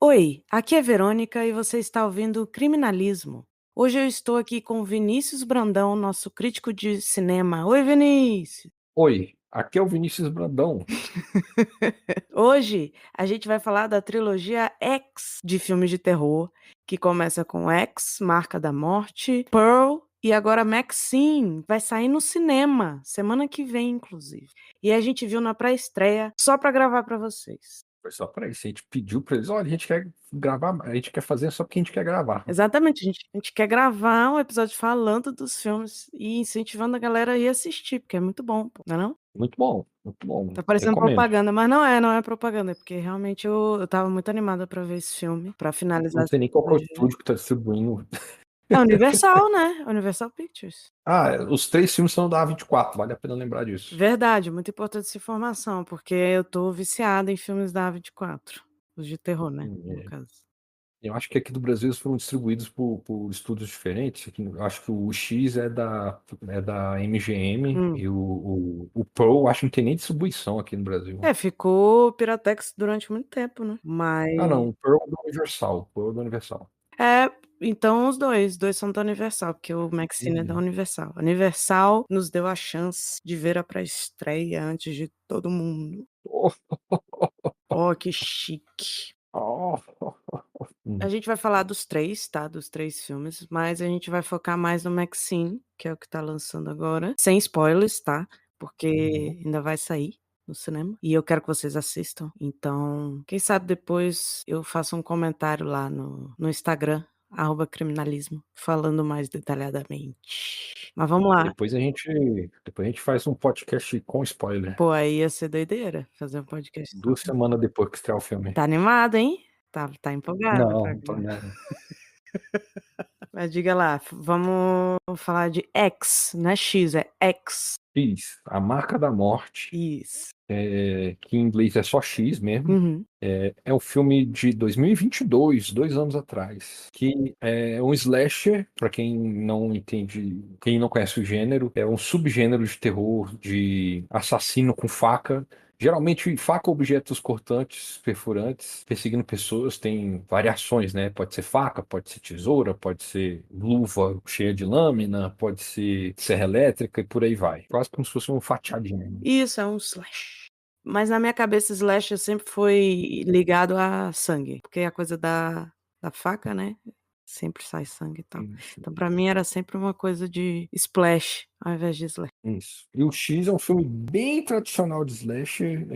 Oi, aqui é Verônica e você está ouvindo Criminalismo. Hoje eu estou aqui com Vinícius Brandão, nosso crítico de cinema. Oi, Vinícius! Oi, aqui é o Vinícius Brandão. Hoje a gente vai falar da trilogia X de filmes de terror, que começa com X, Marca da Morte, Pearl e agora Maxine. Vai sair no cinema, semana que vem, inclusive. E a gente viu na pré-estreia só para gravar para vocês. Foi só pra isso, a gente pediu pra eles: "Olha, a gente quer gravar, a gente quer fazer só porque a gente quer gravar". Exatamente, a gente quer gravar um episódio falando dos filmes e incentivando a galera a ir assistir, porque é muito bom, pô, não é não? Muito bom, Tá parecendo recomendo. propaganda, mas não é propaganda, é porque realmente eu estava muito animada pra ver esse filme, pra finalizar Não essa sei nem qual que é o trilogia. estúdio que tá distribuindo. É Universal, né, Universal Pictures. Os 3 filmes são da A24, vale a pena lembrar disso. Verdade, muito importante essa informação, porque eu tô viciada em filmes da A24, os de terror, né, no É, caso. eu acho que aqui do Brasil eles foram distribuídos por estúdios diferentes, aqui eu acho que o X é da MGM Hum. e o Pearl acho que não tem nem distribuição aqui no Brasil. É, ficou Piratex durante muito tempo, né, mas Ah não, o Pearl é da Universal, o Pearl é da Universal. é, então os dois são da Universal, porque o Maxine é da Uhum. Universal. A Universal nos deu a chance de ver a pré-estreia antes de todo mundo. Ó, que chique. A Hum, gente vai falar dos 3, tá, dos 3 filmes, mas a gente vai focar mais no Maxine, que é o que tá lançando agora, sem spoilers, tá, uhum. porque ainda vai sair no cinema, e eu quero que vocês assistam. Então, quem sabe depois eu faço um comentário lá no Instagram, @criminalismo, falando mais detalhadamente. Mas vamos lá. Depois a gente faz um podcast com spoiler, Pô, aí ia ser doideira fazer um podcast só 2 semanas depois que estrear o filme. tá animado, hein? Tá empolgado Não, pra não tô não. mas diga lá, vamos falar de X, não é X, é X. X, A Marca da Morte, Isso. que em inglês é só X mesmo, Uhum. é um filme de 2022, 2 anos atrás, que é um slasher, pra quem não entende, quem não conhece o gênero, é um subgênero de terror de assassino com faca. Geralmente, faca ou objetos cortantes, perfurantes, perseguindo pessoas, tem variações, né? Pode ser faca, pode ser tesoura, pode ser luva cheia de lâmina, pode ser serra elétrica e por aí vai. Quase como se fosse um fatiadinho. Isso, é um slash. Mas na minha cabeça slasher sempre foi ligado a sangue, porque a coisa da faca, né, sempre sai sangue e tal. Isso. Então pra mim era sempre uma coisa de splash, ao invés de slash. Isso. E o X é um filme bem tradicional de slasher.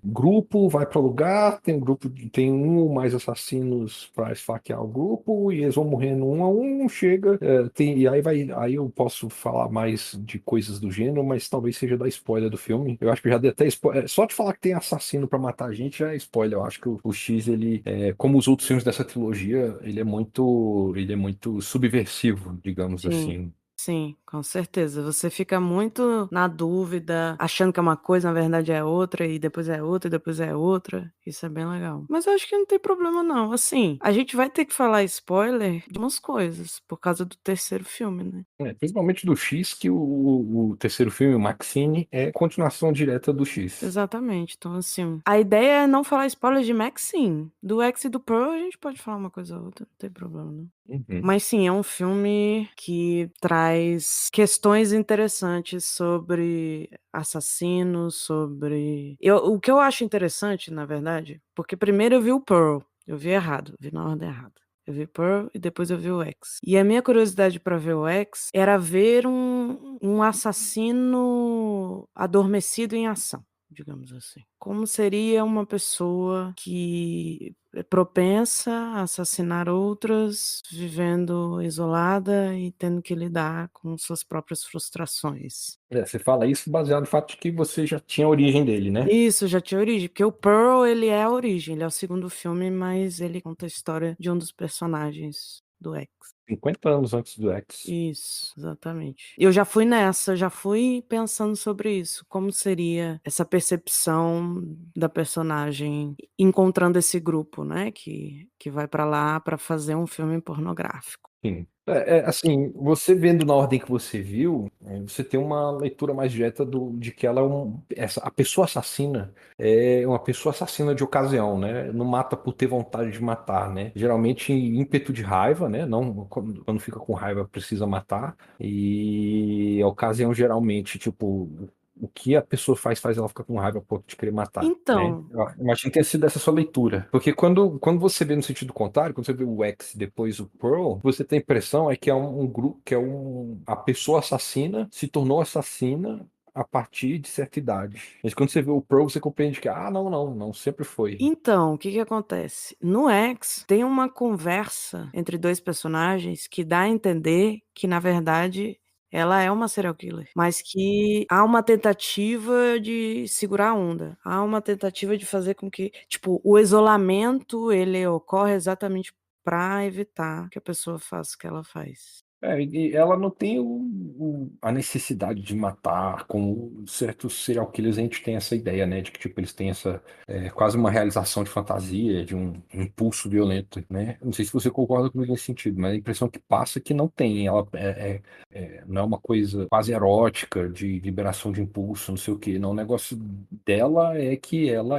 Grupo vai para lugar, tem um ou mais assassinos para esfaquear o grupo e eles vão morrendo um a um, chega, e aí eu posso falar mais de coisas do gênero, mas talvez seja da spoiler do filme. Eu acho que já dei até spoiler. Só de falar que tem assassino para matar a gente já é spoiler. Eu acho que o X, ele, como os outros filmes dessa trilogia, ele é muito subversivo, digamos Sim, assim. sim, com certeza. Você fica muito na dúvida, achando que é uma coisa, na verdade é outra, e depois é outra, e depois é outra. Isso é bem legal. Mas eu acho que não tem problema não. Assim, a gente vai ter que falar spoiler de umas coisas, por causa do terceiro filme, né. Principalmente do X, que o terceiro filme, o Maxine, é continuação direta do X. Exatamente. Então, assim, a ideia é não falar spoiler de Max, sim. Do X e do Pearl a gente pode falar uma coisa ou outra, não tem problema não. Uhum. Mas sim, é um filme que traz questões interessantes sobre assassinos, sobre o que eu acho interessante, na verdade, porque primeiro eu vi o Pearl, eu vi errado, vi na ordem errada. Eu vi Pearl e depois eu vi o X. E a minha curiosidade pra ver o X era ver um assassino adormecido em ação, digamos assim. Como seria uma pessoa que é propensa a assassinar outras, vivendo isolada e tendo que lidar com suas próprias frustrações. Você fala isso baseado no fato de que você já tinha a origem dele, né? Isso, já tinha origem, porque o Pearl, ele é a origem, ele é o segundo filme, mas ele conta a história de um dos personagens do X. 50 anos antes do X. Isso, exatamente. Eu já fui nessa, já fui pensando sobre isso, como seria essa percepção da personagem encontrando esse grupo, né, que vai pra lá pra fazer um filme pornográfico. Sim. Assim, você vendo na ordem que você viu, você tem uma leitura mais direta de que ela a pessoa assassina é uma pessoa assassina de ocasião, né? Não mata por ter vontade de matar, né? Geralmente ímpeto de raiva, né? Não, quando fica com raiva precisa matar. E a ocasião geralmente, tipo, o que a pessoa faz ela ficar com raiva a ponto de querer matar, né? Então, Eu imagino que tenha sido essa sua leitura. Porque quando você vê no sentido contrário, quando você vê o X e depois o Pearl, você tem a impressão que é um grupo, a pessoa assassina se tornou assassina a partir de certa idade. Mas quando você vê o Pearl, você compreende que, não, sempre foi. o que que acontece? No X, tem uma conversa entre 2 personagens que dá a entender que, na verdade, ela é uma serial killer, mas que há uma tentativa de segurar a onda, há uma tentativa de fazer com que tipo, o isolamento, ele ocorre exatamente pra evitar que a pessoa faça o que ela faz. E ela não tem a necessidade de matar, como certos serial killers a gente tem essa ideia, né, de que tipo, eles têm essa quase uma realização de fantasia, de um impulso violento, né? Não sei se você concorda comigo nesse sentido, mas a impressão que passa é que não tem. Ela não é uma coisa quase erótica de liberação de impulso, não sei o quê. Não, o negócio dela é que ela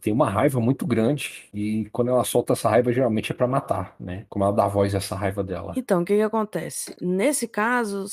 tem uma raiva muito grande e quando ela solta essa raiva geralmente é para matar, né? Como ela dá voz a essa raiva dela. Então, o que que acontece? Nesse caso,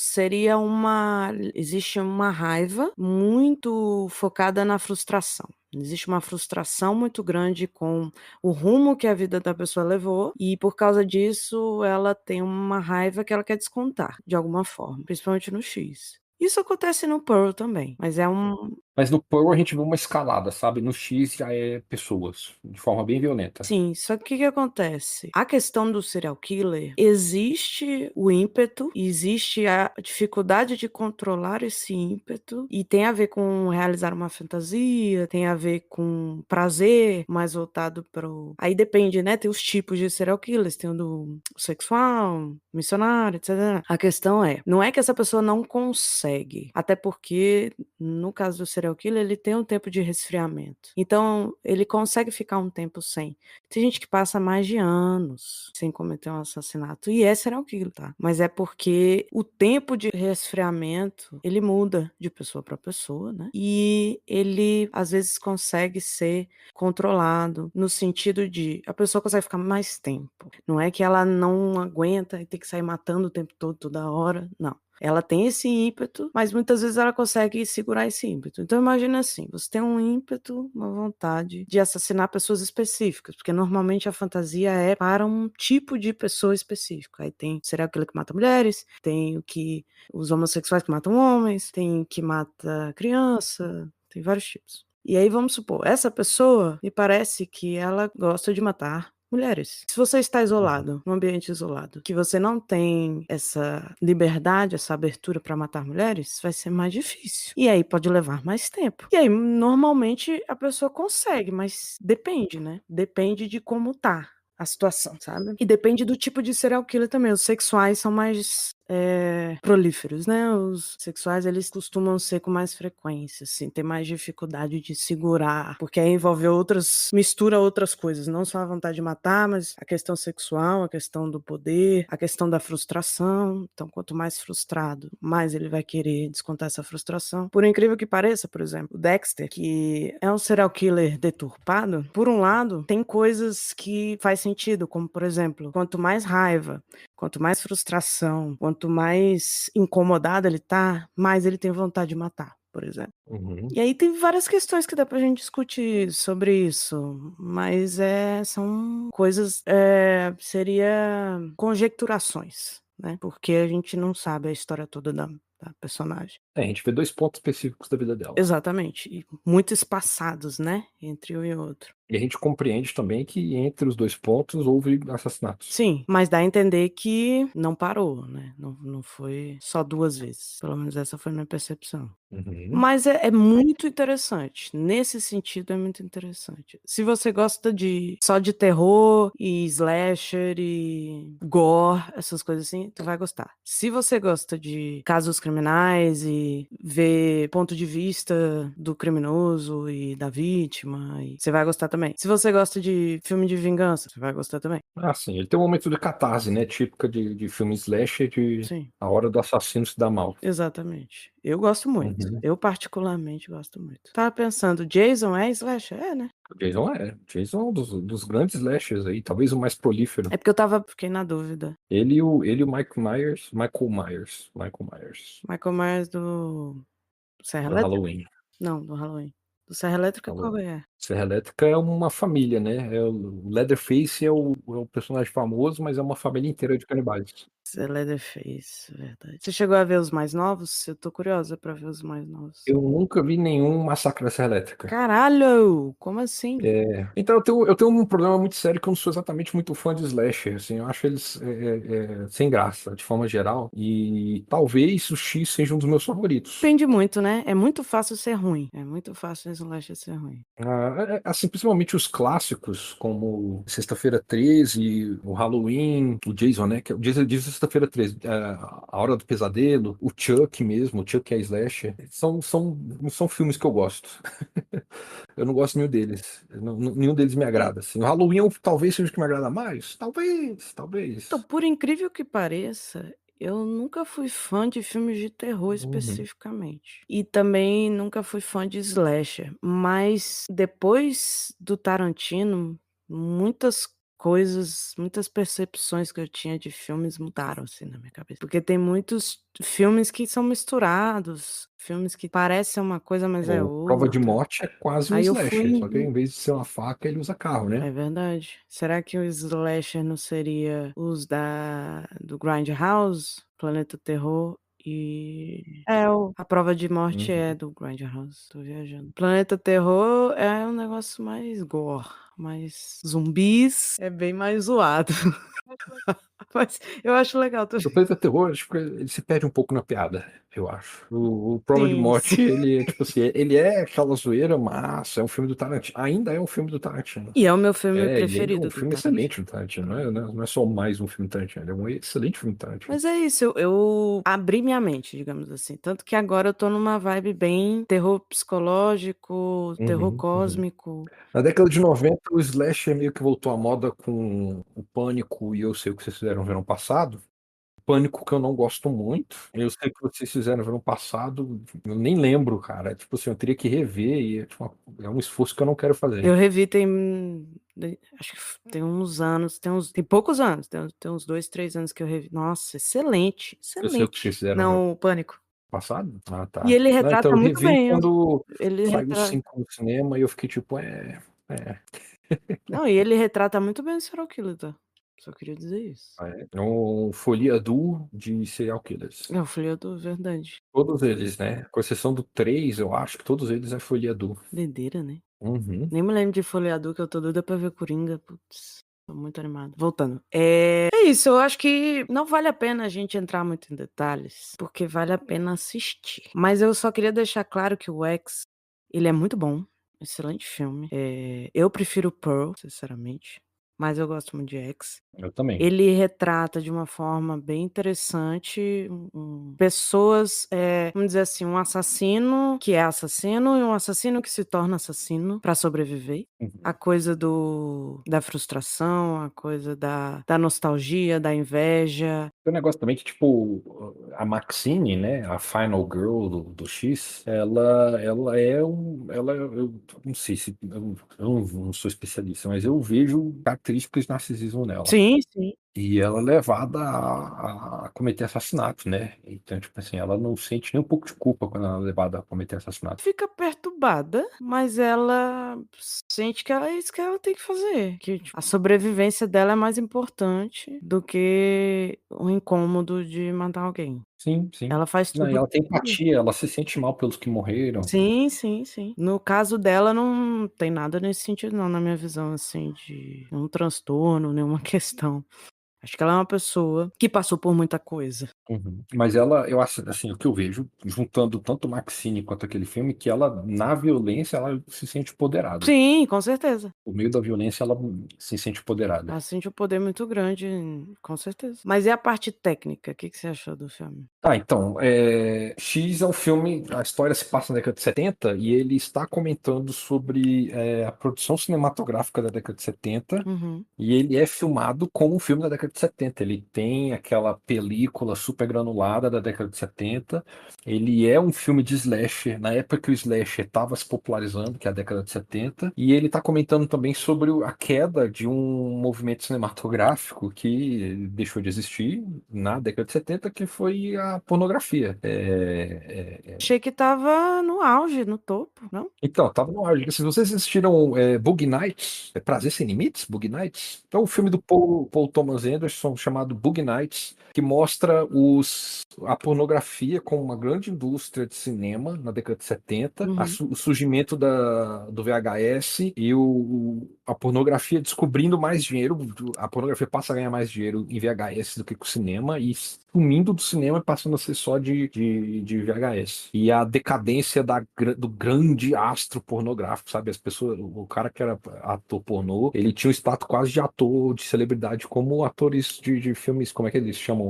existe uma raiva muito focada na frustração. Existe uma frustração muito grande com o rumo que a vida da pessoa levou e, por causa disso, ela tem uma raiva que ela quer descontar, de alguma forma, principalmente no X. Isso acontece no Pearl também, mas é um Mas no Pearl a gente vê uma escalada, sabe? No X já é pessoas, de forma bem violenta. Sim, só que o que que acontece? A questão do serial killer, existe o ímpeto, existe a dificuldade de controlar esse ímpeto, e tem a ver com realizar uma fantasia, tem a ver com prazer mais voltado para o aí depende, né, tem os tipos de serial killers, tem o do sexual, missionário, etcétera. A questão não é que essa pessoa não consegue, até porque no caso do serial killer, ele tem um tempo de resfriamento. Então, ele consegue ficar um tempo sem. Tem gente que passa mais de anos sem cometer um assassinato, e é serial killer, tá? Mas é porque o tempo de resfriamento, ele muda de pessoa para pessoa, né? E ele, às vezes, consegue ser controlado, no sentido de a pessoa consegue ficar mais tempo. Não é que ela não aguenta e tem que sair matando o tempo todo, toda hora, não. Ela tem esse ímpeto, mas muitas vezes ela consegue segurar esse ímpeto. Então imagina assim, você tem um ímpeto, uma vontade de assassinar pessoas específicas, porque normalmente a fantasia é para um tipo de pessoa específica. Aí tem serial killer que mata mulheres, tem os homossexuais que matam homens, tem que mata criança, tem vários tipos. E aí vamos supor, essa pessoa me parece que ela gosta de matar mulheres. Se você está Uhum. isolado, num ambiente isolado, que você não tem essa liberdade, essa abertura para matar mulheres, vai ser mais difícil. E aí pode levar mais tempo. E aí, normalmente, a pessoa consegue, mas depende, né? Depende de como tá a situação, sabe? E depende do tipo de serial killer também. Os sexuais são mais prolíferos, né? Os sexuais, eles costumam ser com mais frequência, assim, ter mais dificuldade de segurar, porque aí envolve mistura outras coisas, não só a vontade de matar, mas a questão sexual, a questão do poder, a questão da frustração. Então, quanto mais frustrado, mais ele vai querer descontar essa frustração. Por incrível que pareça, por exemplo, o Dexter, que é um serial killer deturpado, por um lado, tem coisas que faz sentido, como, por exemplo, quanto mais raiva, quanto mais frustração, quanto mais incomodado ele tá, mais ele tem vontade de matar, por exemplo. Uhum. E aí tem várias questões que dá pra gente discutir sobre isso, mas são coisas, seria conjecturações, né? Porque a gente não sabe a história toda da personagem. A gente vê dois pontos específicos da vida dela. Exatamente, e muito espaçados, né, entre um e outro. E a gente compreende também que entre os dois pontos houve assassinatos. Sim, mas dá a entender que não parou, né, não foi só 2 vezes, pelo menos essa foi a minha percepção. Uhum. Mas é muito interessante, nesse sentido é muito interessante. Se você gosta só de terror e slasher e gore, essas coisas assim, tu vai gostar. Se você gosta de casos criminais e vai ver ponto de vista do criminoso e da vítima, e você vai gostar também. Se você gosta de filme de vingança, você vai gostar também. Ah, sim, ele tem um momento de catarse, né? Típica de filme slasher, de Sim, a hora do assassino se dar mal. exatamente. Eu gosto muito. Uhum. Eu particularmente gosto muito. Tava pensando, Jason é slasher? É, né? Jason é um dos grandes slashers aí, talvez o mais prolífero. É porque eu fiquei na dúvida. Ele e o Michael Myers, Michael Myers do Serra do Elétrica? Halloween. Não, do Halloween. Do Serra Elétrica qual Halloween. é? Serra Elétrica é uma família, né? O Leatherface é o personagem famoso, mas é uma família inteira de canibais. Leatherface, verdade. Você chegou a ver os mais novos? Eu tô curiosa pra ver os mais novos. Eu nunca vi nenhum Massacre da Serra Elétrica. Caralho! Como assim? Então eu tenho um problema muito sério que eu não sou exatamente muito fã de slasher, assim, eu acho eles sem graça, de forma geral, e talvez o X seja um dos meus favoritos. Depende muito, né? É muito fácil ser ruim. É muito fácil esse slasher ser ruim. Assim, principalmente os clássicos, como Sexta-feira 13, o Halloween, o Jason, né? Que é o Jason de Sexta-feira 13, A Hora do Pesadelo, o Chuck mesmo, o Chuck é slasher. São filmes que eu gosto. Eu não gosto nenhum deles. Nenhum deles me agrada, assim. O Halloween talvez seja o que me agrada mais. Talvez, Então, talvez. por incrível que pareça, eu nunca fui fã de filmes de terror Uhum. especificamente. E também nunca fui fã de slasher. Mas depois do Tarantino, muitas coisas, muitas percepções que eu tinha de filmes mudaram assim na minha cabeça. Porque tem muitos filmes que são misturados, filmes que parecem uma coisa, mas é O Prova de outra. Morte é quase um Aí eu fui. slasher, só que em vez de ser uma faca, ele usa carro, né? É verdade. Será que o slasher não seria os do Grindhouse, Planeta Terror e a Prova de Morte é Uhum. do Grindhouse, tô viajando. Planeta Terror é um negócio mais gore, mais zumbis, é bem mais zoado. Mas eu acho legal O também. Planeta Terror, acho que ele se perde um pouco na piada, eu acho. O Prova de Sim, Morte, sim. ele é tipo assim, ele é aquela zoeira, mas é um filme do Tarantino. Ainda é um filme do Tarantino. E é o meu filme E ele é um preferido do filme Tarantino. excelente do Tarantino, não é só mais um filme do Tarantino, ele é um excelente filme do Tarantino. Mas é isso, eu abri minha mente, digamos assim. Tanto que agora eu tô numa vibe bem terror psicológico, terror Uhum, uhum. cósmico. Na década de 90, o slasher meio que voltou à moda com o Pânico e Eu Sei O Que Vocês Fizeram no Verão Passado. Pânico que eu não gosto muito. Eu sei o que vocês fizeram no verão passado, eu nem lembro, cara. Tipo assim, eu teria que rever e é um esforço que eu não quero fazer. Eu revi acho que tem uns anos, tem poucos anos, tem uns 2, 3 anos que eu revi. Nossa, excelente, Eu sei o que excelente. vocês fizeram no verão Não, o Pânico. passado? Ah, E tá. ele Não, então retrata eu muito revi bem, quando ele saiu os retrata 5 no cinema e eu fiquei tipo, é. não, e ele retrata muito bem o serial killer, tá. Só queria dizer isso. É um Folia do de serial killers. É, o Fredo, verdade. Todos eles, né? Com exceção do 3, eu acho que todos eles é Folia do. Doideira, né. Uhum. Nem me lembro de Folheador, que eu tô doida pra ver Coringa, putz, tô muito animada. Voltando, é isso, eu acho que não vale a pena a gente entrar muito em detalhes, porque vale a pena assistir. Mas eu só queria deixar claro que o X, ele é muito bom, excelente filme. Eu prefiro Pearl, sinceramente, mas eu gosto muito de X. Eu também. Ele retrata de uma forma bem interessante, pessoas, vamos dizer assim, um assassino que é assassino e um assassino que se torna assassino pra sobreviver. A Uhum. coisa da frustração, a coisa da nostalgia, da inveja. Tem um negócio também que, tipo, a Maxine, né, a Final Girl do X, eu não sei se, eu não sou especialista, mas eu vejo características de narcisismo nela. Sim, sim. E ela é levada a cometer assassinato, né? Então, tipo assim, ela não sente nem um pouco de culpa quando ela é levada a cometer assassinato. Fica perturbada, mas ela sente que é isso que ela tem que fazer, que, tipo, a sobrevivência dela é mais importante do que o incômodo de matar alguém. Sim, sim. Ela faz Não, e tudo ela tem tudo. empatia, ela se sente mal pelos que morreram. Sim, sim, sim. No caso dela não tem nada nesse sentido não, na minha visão, assim, de nenhum transtorno, nenhuma questão. Acho que ela é uma pessoa que passou por muita coisa. Uhum. Mas ela, eu acho, assim, o que eu vejo, juntando tanto Maxine quanto aquele filme, que ela, na violência, ela se sente empoderada. Sim, com certeza. Por meio da violência, ela se sente empoderada. Ela sente um poder muito grande, com certeza. Mas e a parte técnica? O que que você achou do filme? Ah, então, X é um filme, a história se passa na década de 70 e ele está comentando sobre a produção cinematográfica da década de 70 Uhum. e ele é filmado como um filme da década de 70. Ele tem aquela película super granulada da década de 70. Ele é um filme de slasher, na época que o slasher estava se popularizando, que é a década de 70. E ele está comentando também sobre a queda de um movimento cinematográfico que deixou de existir na década de 70, que foi a pornografia. Achei que estava no auge, no topo, não? Então, tava no auge. Se vocês assistiram Bug Nights, Prazer Sem Limites, Bug Nights, é um filme do Paul Thomas Anderson chamado Bug Nights, que mostra a pornografia como uma grande indústria de cinema na década de 70, Uhum. o surgimento do VHS e a pornografia descobrindo mais dinheiro. A pornografia passa a ganhar mais dinheiro em VHS do que com o cinema e sumindo do cinema e passando a ser só de VHS. E a decadência do grande astro pornográfico, sabe? As pessoas, o cara que era ator pornô, ele tinha um status quase de ator, de celebridade, como atores de filmes, como é que eles chamam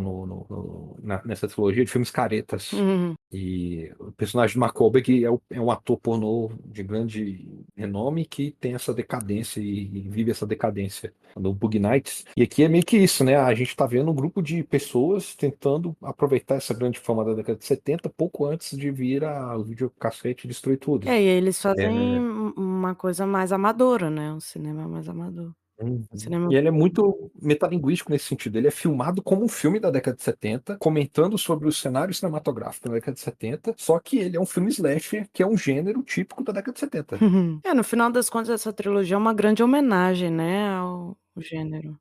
nessa trilogia, de filmes caretas. Uhum. E o personagem do Mark Wahlberg é um ator pornô de grande renome que tem essa decadência e vive essa decadência no Bug Nights. E aqui é meio que isso, né? A gente tá vendo um grupo de pessoas tentando aproveitar essa grande fama da década de 70, pouco antes de vir o videocassete destruir tudo. E eles fazem É, uma coisa mais amadora, né, um cinema mais amador. uhum. Cinema E ele é muito metalinguístico nesse sentido. Ele é filmado como um filme da década de 70, comentando sobre o cenário cinematográfico da década de 70, só que ele é um filme slasher, que é um gênero típico da década de 70. No final das contas essa trilogia é uma grande homenagem, né, ao gênero.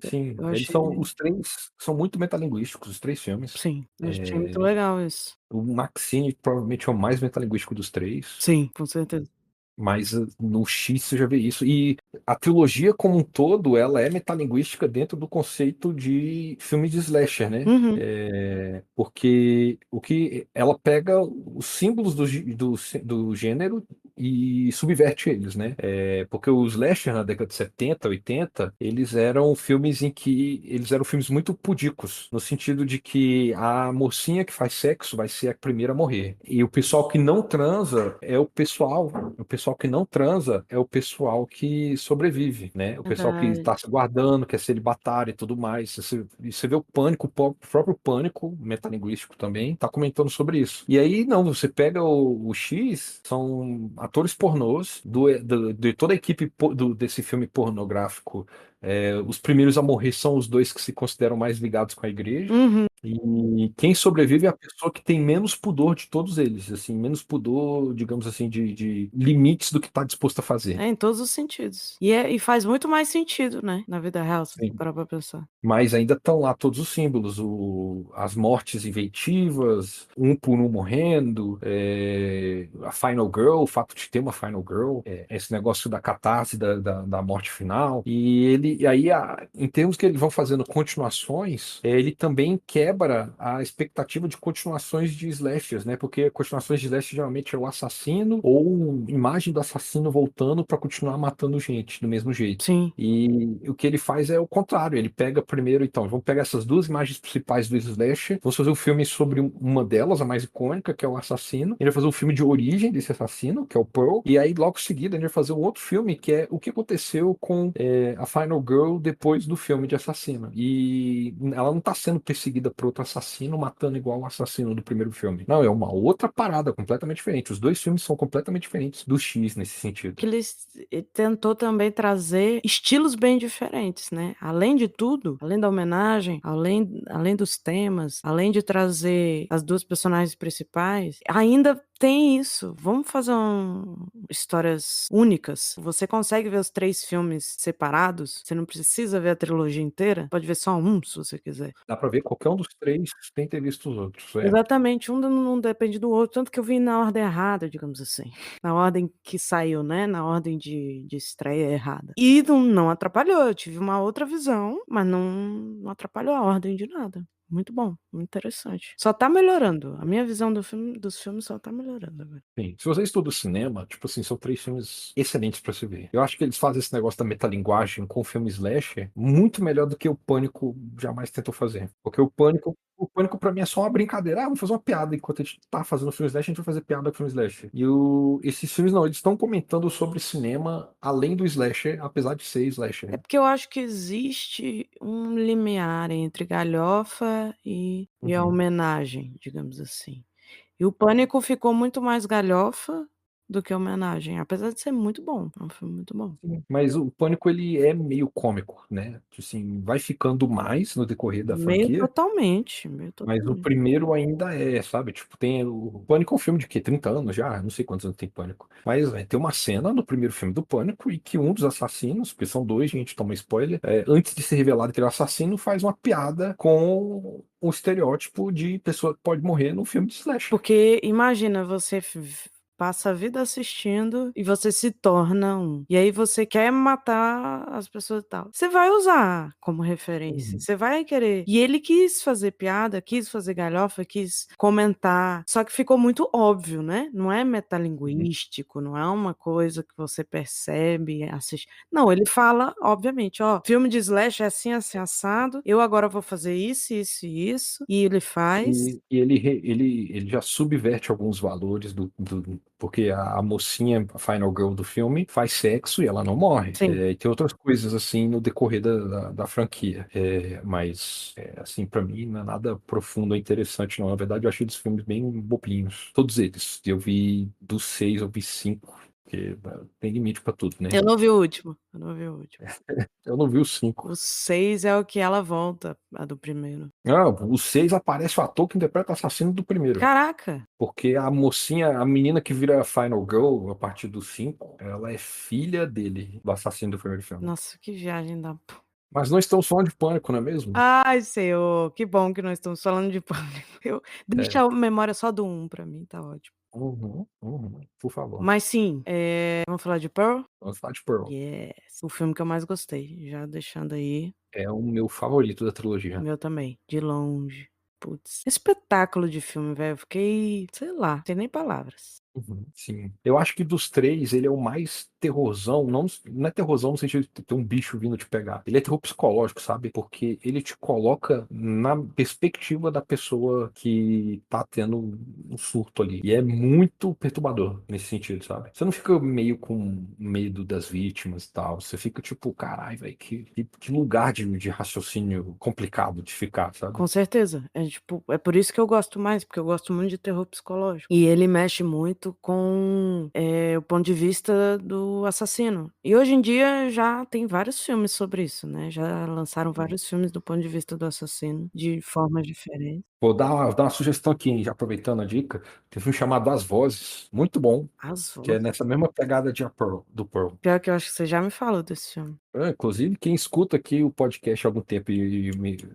Sim, Eu eles achei são os três são muito metalinguísticos, os três filmes. sim, eu achei muito É, legal isso. o Maxine provavelmente é o mais metalinguístico dos três. Sim, com certeza. Mas no X você já vê isso. E a trilogia como um todo, ela é metalinguística dentro do conceito de filme de slasher, né? Uhum. Porque o que ela pega os símbolos do gênero e subverte eles, né? Porque os slasher na década de 70, 80, eles eram filmes muito pudicos, no sentido de que a mocinha que faz sexo vai ser a primeira a morrer. E o pessoal que não transa é o pessoal que não transa é o pessoal que sobrevive, né? O pessoal que Verdade. está se guardando, que é celibatário e tudo mais. Você vê o pânico, o próprio pânico metalinguístico também está comentando sobre isso. E aí, não, você pega o X, são atores pornôs de toda a equipe desse filme pornográfico. Os primeiros a morrer são os dois que se consideram mais ligados com a igreja. Uhum. E quem sobrevive é a pessoa que tem menos pudor de todos eles, assim, menos pudor, digamos assim, de limites do que está disposto a fazer. É, em todos os sentidos. E faz muito mais sentido, né, na vida real, se você Sim. parar pra pensar. Mas ainda estão lá todos os símbolos, as mortes inventivas, um por um morrendo, a Final Girl, o fato de ter uma Final Girl, esse negócio da catarse da morte final. E aí, em termos que eles vão fazendo continuações, ele também quebra a expectativa de continuações de slashers, né? Porque continuações de slashers geralmente é o assassino ou imagem do assassino voltando para continuar matando gente do mesmo jeito. Sim. E o que ele faz é o contrário, ele pega primeiro, então, vamos pegar essas duas imagens principais do slasher, vamos fazer um filme sobre uma delas, a mais icônica, que é o assassino, ele vai fazer um filme de origem desse assassino, que é o Pearl, e aí logo em seguida ele vai fazer um outro filme, que é o que aconteceu com a Final Girl depois do filme de assassino. E ela não tá sendo perseguida por outro assassino, matando igual o assassino do primeiro filme. Não, é uma outra parada completamente diferente. Os dois filmes são completamente diferentes do X nesse sentido. Que ele tentou também trazer estilos bem diferentes, né. Além de tudo, além da homenagem, além dos temas, além de trazer as 2 personagens principais, ainda tem isso. Vamos fazer histórias únicas. Você consegue ver os 3 filmes separados, você não precisa ver a trilogia inteira, pode ver só um se você quiser. Dá pra ver qualquer um dos 3 sem ter visto os outros, é. Exatamente, um não depende do outro, tanto que eu vi na ordem errada, digamos assim, na ordem que saiu, né, na ordem de estreia errada. E não atrapalhou, eu tive uma outra visão, mas não atrapalhou a ordem de nada. Muito bom, muito interessante. Só tá melhorando, a minha visão dos filmes só tá melhorando agora. Sim. Se você estuda cinema, tipo assim, são 3 filmes excelentes pra se ver. Eu acho que eles fazem esse negócio da metalinguagem com o filme slasher muito melhor do que o Pânico jamais tentou fazer. Porque o Pânico pra mim é só uma brincadeira. Ah, vamos fazer uma piada enquanto a gente tá fazendo filme slasher, a gente vai fazer piada com o filme slasher. E esses filmes não, eles estão comentando sobre cinema além do slasher, apesar de ser É slasher. porque eu acho que existe um limiar entre galhofa e a Uhum. homenagem, digamos assim. E o Pânico ficou muito mais galhofa do que homenagem, apesar de ser muito bom, é um filme muito bom. Sim. Mas o Pânico, ele é meio cômico, né? Assim, vai ficando mais no decorrer da franquia. Meio Mas o totalmente. primeiro ainda é, sabe? Tipo, tem o Pânico é um filme de quê? 30 anos já? Não sei quantos anos tem Pânico. Mas tem uma cena no primeiro filme do Pânico e que um dos assassinos, porque são dois, gente, toma spoiler, antes de ser revelado que ele é o assassino, faz uma piada com o estereótipo de pessoa que pode morrer no filme de slasher. Porque imagina, você passa a vida assistindo e você se torna um. E aí você quer matar as pessoas e tal. Você vai usar como referência, Uhum. você vai querer. E ele quis fazer piada, quis fazer galhofa, quis comentar, só que ficou muito óbvio, né, não é Uhum. metalinguístico, não é uma coisa que você percebe, assiste. Não, ele fala, obviamente: "Ó, filme de slash é assim, assim, assado, eu agora vou fazer isso, isso e isso", e ele faz. E ele já subverte alguns valores porque a mocinha, a Final Girl do filme, faz sexo e ela não morre. Sim. E tem outras coisas assim no decorrer da franquia. Mas, assim, pra mim não é nada profundo ou interessante, não. Na verdade, eu achei os filmes bem bobinhos. Todos eles. Eu vi dos 6, eu vi 5. Porque tem limite pra tudo, né? Eu não vi o último, eu não vi o último. Eu não vi os 5. O 6 é o que ela volta, a do primeiro. Ah, os 6 aparece o ator que interpreta o assassino do primeiro. Caraca! Porque a mocinha, a menina que vira Final Girl a partir do 5, ela é filha dele, do assassino do primeiro filme. Nossa, que viagem da po Mas não estamos falando de Pânico, não é mesmo? Ai, Senhor, que bom que nós estamos falando de Pânico. É. Deixa a memória só do um pra mim, tá ótimo. Uhum, uhum, por favor. Mas sim, vamos falar de Pearl? Vamos falar de Pearl. Yes, o filme que eu mais gostei, já deixando aí, É o meu favorito da trilogia. meu também, de longe. Putz, espetáculo de filme, velho, eu fiquei, sei lá, não tem nem palavras. Uhum, sim. Eu acho que dos 3, ele é o mais terrorzão. Não é terrorzão no sentido de ter um bicho vindo te pegar. Ele é terror psicológico, sabe? Porque ele te coloca na perspectiva da pessoa que tá tendo um surto ali. E é muito perturbador nesse sentido, sabe? Você não fica meio com medo das vítimas e tal. Você fica tipo, caralho, velho, que lugar de raciocínio complicado de ficar, sabe? Com certeza. É tipo, é por isso que eu gosto mais, porque eu gosto muito de terror psicológico. E ele mexe muito com, o ponto de vista do assassino. E hoje em dia já tem vários filmes sobre isso, né, já lançaram vários filmes do ponto de vista do assassino, de formas diferentes. Vou dar uma sugestão aqui, hein, já aproveitando a dica. Tem um filme chamado As Vozes, muito bom, As que é Vozes. nessa mesma pegada de A Pearl, do Pearl. Pior que eu acho que você já me falou desse filme. Inclusive, quem escuta aqui o podcast há algum tempo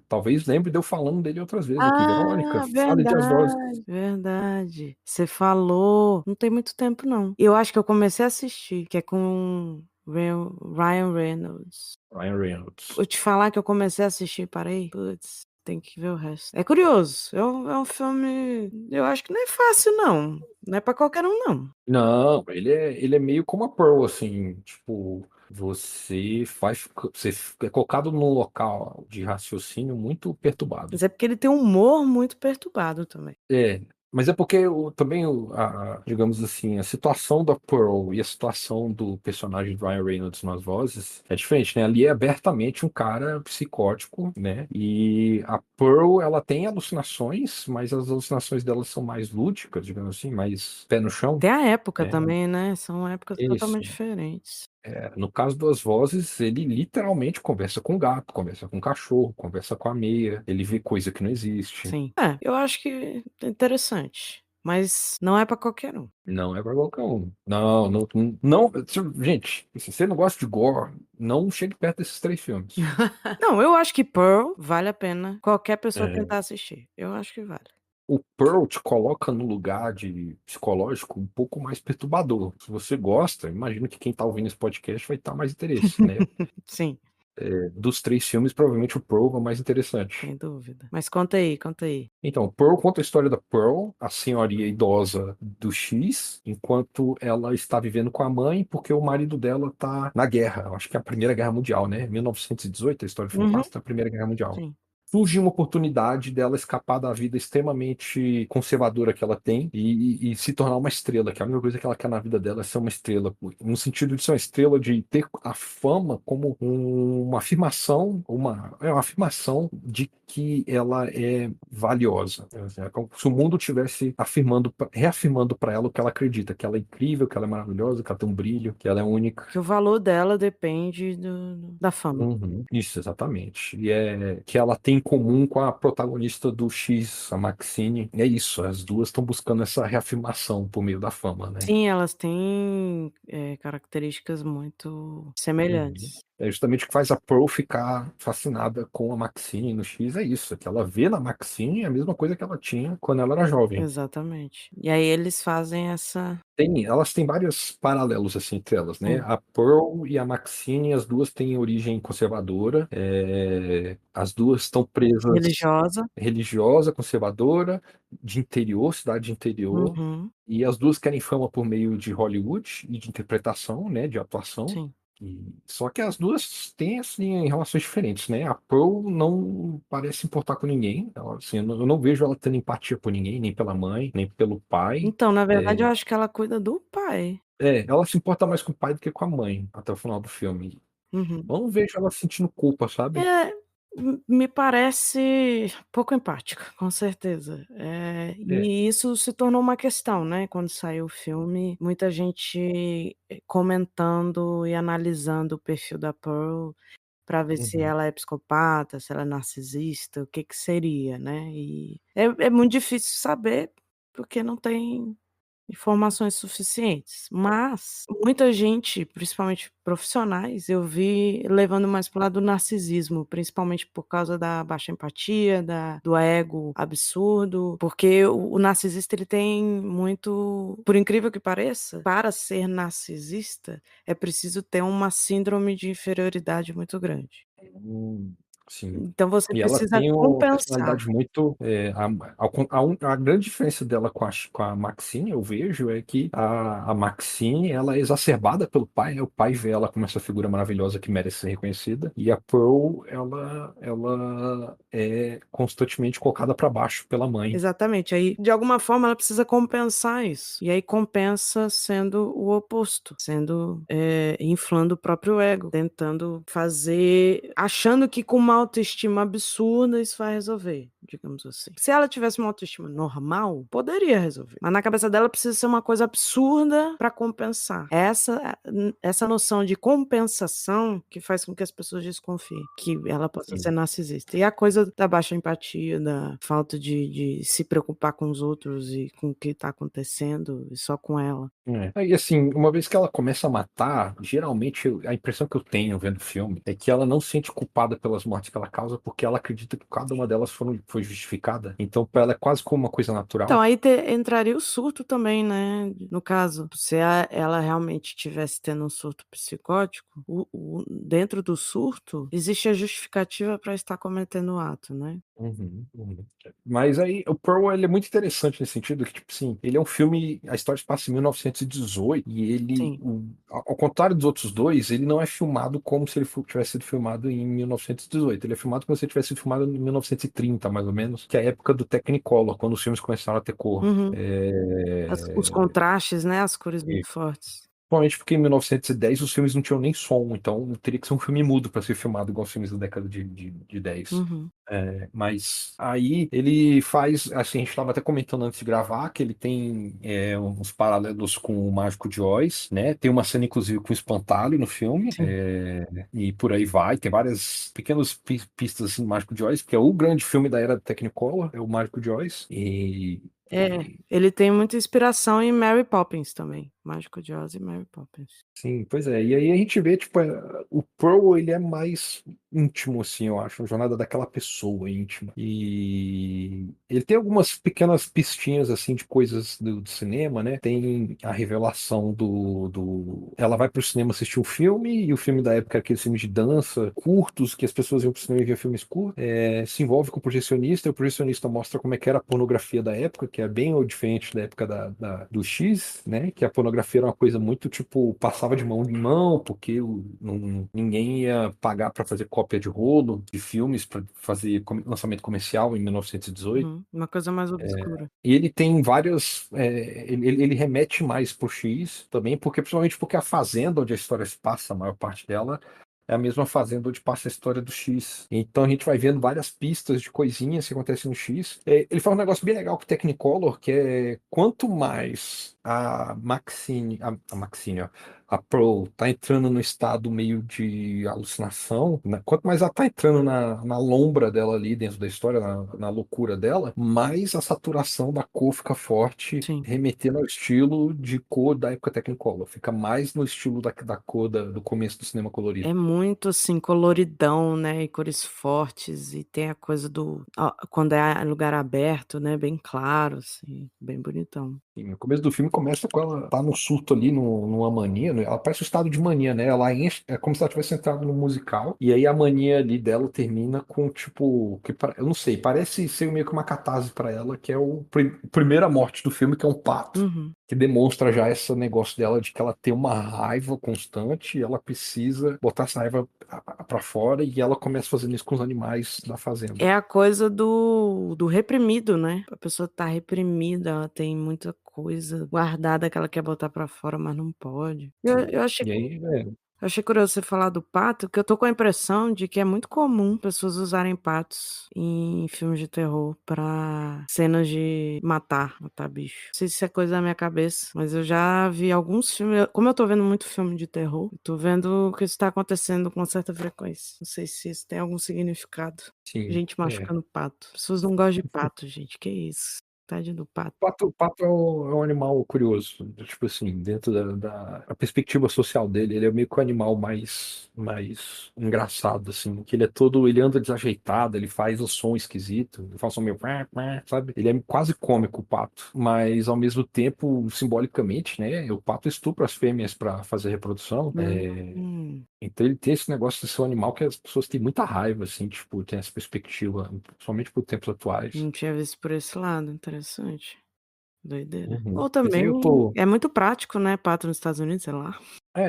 talvez lembre de eu falando dele outras vezes aqui. Verônica, Ah, fale de As Vozes. verdade, verdade. Você falou, não tem muito tempo não. Eu acho que eu comecei a assistir, que é com Ryan Reynolds. Ryan Vou Reynolds. te falar que eu comecei a assistir e parei, puts, tem que ver o resto. É curioso, é um filme, eu acho que não é fácil não, não é pra qualquer um não. Não, ele é meio como a Pearl, assim, tipo, você é colocado num local de raciocínio muito perturbado. Mas é porque ele tem um humor muito perturbado também. É, mas é porque também, digamos assim, a situação da Pearl e a situação do personagem do Ryan Reynolds nas vozes é diferente, né? Ali é abertamente um cara psicótico, né? E a Pearl, ela tem alucinações, mas as alucinações dela são mais lúdicas, digamos assim, mais pé no chão, Tem a época né? também, né, são épocas Isso. totalmente diferentes. No caso das vozes, ele literalmente conversa com o gato, conversa com o cachorro, conversa com a meia, ele vê coisa que não existe. Sim. É, eu acho que é interessante. mas não é pra qualquer um. Não é pra qualquer um. Não, não, não. Gente, se você não gosta de gore, não chegue perto desses 3 filmes. Não, eu acho que Pearl vale a pena qualquer pessoa É, tentar assistir. Eu acho que vale. o Pearl te coloca no lugar de psicológico um pouco mais perturbador. Se você gosta, imagino que quem tá ouvindo esse podcast vai estar mais interesse, né? Sim, Dos 3 filmes, provavelmente o Pearl é o mais interessante. sem dúvida. Mas conta aí, conta aí. Então, Pearl conta a história da Pearl, a senhoria idosa do X, enquanto ela está vivendo com a mãe, porque o marido dela está na guerra. Eu acho que é a Primeira Guerra Mundial, né? 1918, a história do filme Uhum, passa na Primeira Guerra Mundial. sim. Surge uma oportunidade dela escapar da vida extremamente conservadora que ela tem e se tornar uma estrela, que a única coisa que ela quer na vida dela é ser uma estrela, no sentido de ser uma estrela, de ter a fama como uma afirmação, uma afirmação de que ela é valiosa. É como se o mundo tivesse reafirmando para ela o que ela acredita, que ela é incrível, que ela é maravilhosa, que ela tem um brilho, que ela é única. Que o valor dela depende da fama. Uhum, isso, exatamente. E é que ela tem em comum com a protagonista do X, a Maxine. É isso, as duas estão buscando essa reafirmação por meio da fama, né? Sim, elas têm, características muito Uhum. semelhantes. É justamente o que faz a Pearl ficar fascinada com a Maxine no X, é isso, é que ela vê na Maxine a mesma coisa que ela tinha quando ela era jovem. Exatamente. E aí eles fazem essa Elas têm vários paralelos assim entre elas, né? sim, A Pearl e a Maxine, as duas têm origem conservadora, as duas estão presas religiosa. religiosa, conservadora, de interior, cidade de interior, Uhum, e as duas querem fama por meio de Hollywood e de interpretação, né, de atuação. sim. Só que as duas têm assim relações diferentes, né? A Pearl não parece importar com ninguém, assim, eu não vejo ela tendo empatia por ninguém, nem pela mãe, nem pelo pai. Então, na verdade, É, eu acho que ela cuida do pai. ela se importa mais com o pai do que com a mãe até o final do filme. Uhum. Eu não vejo ela sentindo culpa, sabe? É, me parece pouco empática, com certeza. É. E isso se tornou uma questão, né, quando saiu o filme, muita gente, comentando e analisando o perfil da Pearl para ver se Uhum. ela é psicopata, se ela é narcisista, o que que seria, né. E é muito difícil saber, porque não tem informações suficientes, mas muita gente, principalmente profissionais, eu vi levando mais para o lado do narcisismo, principalmente por causa da baixa empatia, do ego absurdo, porque o narcisista ele tem muito, por incrível que pareça, para ser narcisista, é preciso ter uma síndrome de inferioridade muito grande. Hum, sim. Então você E ela precisa tem uma compensar. personalidade muito. A grande diferença dela com a Maxine, eu vejo, é que a Maxine ela é exacerbada pelo pai, né? O pai vê ela como essa figura maravilhosa que merece ser reconhecida, e a Pearl ela é constantemente colocada para baixo pela mãe. Exatamente, aí de alguma forma ela precisa compensar isso, e aí compensa sendo o oposto, sendo, inflando o próprio ego, tentando fazer achando que com uma autoestima absurda isso vai resolver, digamos assim. Se ela tivesse uma autoestima normal, poderia resolver, mas na cabeça dela precisa ser uma coisa absurda para compensar. Essa noção de compensação que faz com que as pessoas desconfiem que ela possa ser Sim. narcisista. E a coisa da baixa empatia, da falta de se preocupar com os outros e com o que está acontecendo, e só com ela. E assim, uma vez que ela começa a matar, geralmente a impressão que eu tenho vendo o filme é que ela não se sente culpada pelas mortes que ela causa, porque ela acredita que cada uma delas foi justificada. Então, para ela é quase como uma coisa Então, natural. aí entraria o surto também, né, no caso, se ela realmente estivesse tendo um surto psicótico, dentro do surto, existe a justificativa para estar cometendo o ato, né. Uhum, uhum. Mas aí o Pearl ele é muito interessante nesse sentido que, tipo assim, ele é um filme, a história se passa em 1918 e ele, Sim. ao contrário dos outros dois, ele não é filmado como se ele tivesse sido filmado em 1918. Ele é filmado como se ele tivesse sido filmado em 1930, mais ou menos, que é a época do Technicolor, quando os filmes começaram a ter cor. Uhum. Os contrastes, né, as cores muito fortes. Principalmente porque em 1910 os filmes não tinham nem som, então teria que ser um filme mudo para ser filmado igual os filmes da década de 10. Uhum. Mas aí ele faz, assim, a gente estava até comentando antes de gravar, que ele tem uns paralelos com o Mágico de Oz, né? Tem uma cena, inclusive, com o espantalho no filme, Sim. e por aí vai. Tem várias pequenas pistas assim, do Mágico de Oz, que é o grande filme da era Technicolor, é o Mágico de Oz. É, ele tem muita inspiração em Mary Poppins também, Mágico de Oz e Mary Poppins. Sim, pois é. E aí a gente vê, tipo, o Pearl, ele é mais íntimo, assim, eu acho, a jornada daquela pessoa íntima. E ele tem algumas pequenas pistinhas, assim, de coisas do cinema, né? Tem a revelação Ela vai pro cinema assistir um filme, e o filme da época era aquele filme de dança, curtos, que as pessoas iam pro cinema e ver filmes curtos. Se envolve com o projecionista, e o projecionista mostra como é que era a pornografia da época, que é bem diferente da época do X, né? Que a pornografia era uma coisa muito, tipo, passava de mão em mão, porque ninguém ia pagar para fazer cópia de rolo de filmes para fazer lançamento comercial em 1918. Uma coisa mais obscura. E ele tem várias. Ele remete mais pro X também, principalmente porque a fazenda onde a história se passa, a maior parte dela, é a mesma fazenda onde passa a história do X. Então a gente vai vendo várias pistas de coisinhas que acontecem no X. Ele faz um negócio bem legal com o Technicolor, que é quanto mais a Maxine, ó, a Pearl tá entrando no estado meio de alucinação, né? Quanto mais ela tá entrando na lombra dela ali dentro da história, na loucura dela, mais a saturação da cor fica forte, Sim. remetendo ao estilo de cor da época Technicolor. Fica mais no estilo da cor do começo do cinema colorido. É muito, assim, coloridão, né, e cores fortes, e tem a coisa quando é lugar aberto, né, bem claro, assim, bem bonitão. E o começo do filme começa com ela tá no surto ali, numa mania, né? Ela parece um estado de mania, né? Ela enche, é como se ela tivesse entrado no musical, e aí a mania ali dela termina com, tipo, eu não sei, parece ser meio que uma catarse pra ela, que é primeira morte do filme, que é um pato, Uhum. que demonstra já esse negócio dela de que ela tem uma raiva constante e ela precisa botar essa raiva pra fora, e ela começa fazendo isso com os animais da fazenda. É a coisa do reprimido, né, a pessoa tá reprimida, ela tem muita coisa guardada que ela quer botar pra fora, mas não pode. Eu achei E aí, Eu achei curioso você falar do pato, que eu tô com a impressão de que é muito comum pessoas usarem patos em filmes de terror pra cenas de matar bicho. Não sei se é coisa da minha cabeça, mas eu já vi alguns filmes. Como eu tô vendo muito filme de terror, eu tô vendo que isso tá acontecendo com certa frequência. Não sei se isso tem algum significado. sim, Gente machucando pato. Pessoas não gostam de pato, gente. Que isso? Tadinho do pato. Pato é um animal curioso, tipo assim, dentro a perspectiva social dele, ele é meio que o animal mais engraçado, assim, que ele anda desajeitado, ele faz um som esquisito, ele faz um som meio, pá, pá, sabe? Ele é quase cômico, o pato, mas ao mesmo tempo, simbolicamente, né, o pato estupra as fêmeas para fazer reprodução, Hum. então ele tem esse negócio de ser um animal que as pessoas têm muita raiva, assim, tipo, tem essa perspectiva, principalmente por tempos atuais. Não tinha visto por esse lado, interessante. Doideira. Uhum. Ou Mas aí também eu tô. é muito prático, né, pato nos Estados Unidos, sei lá.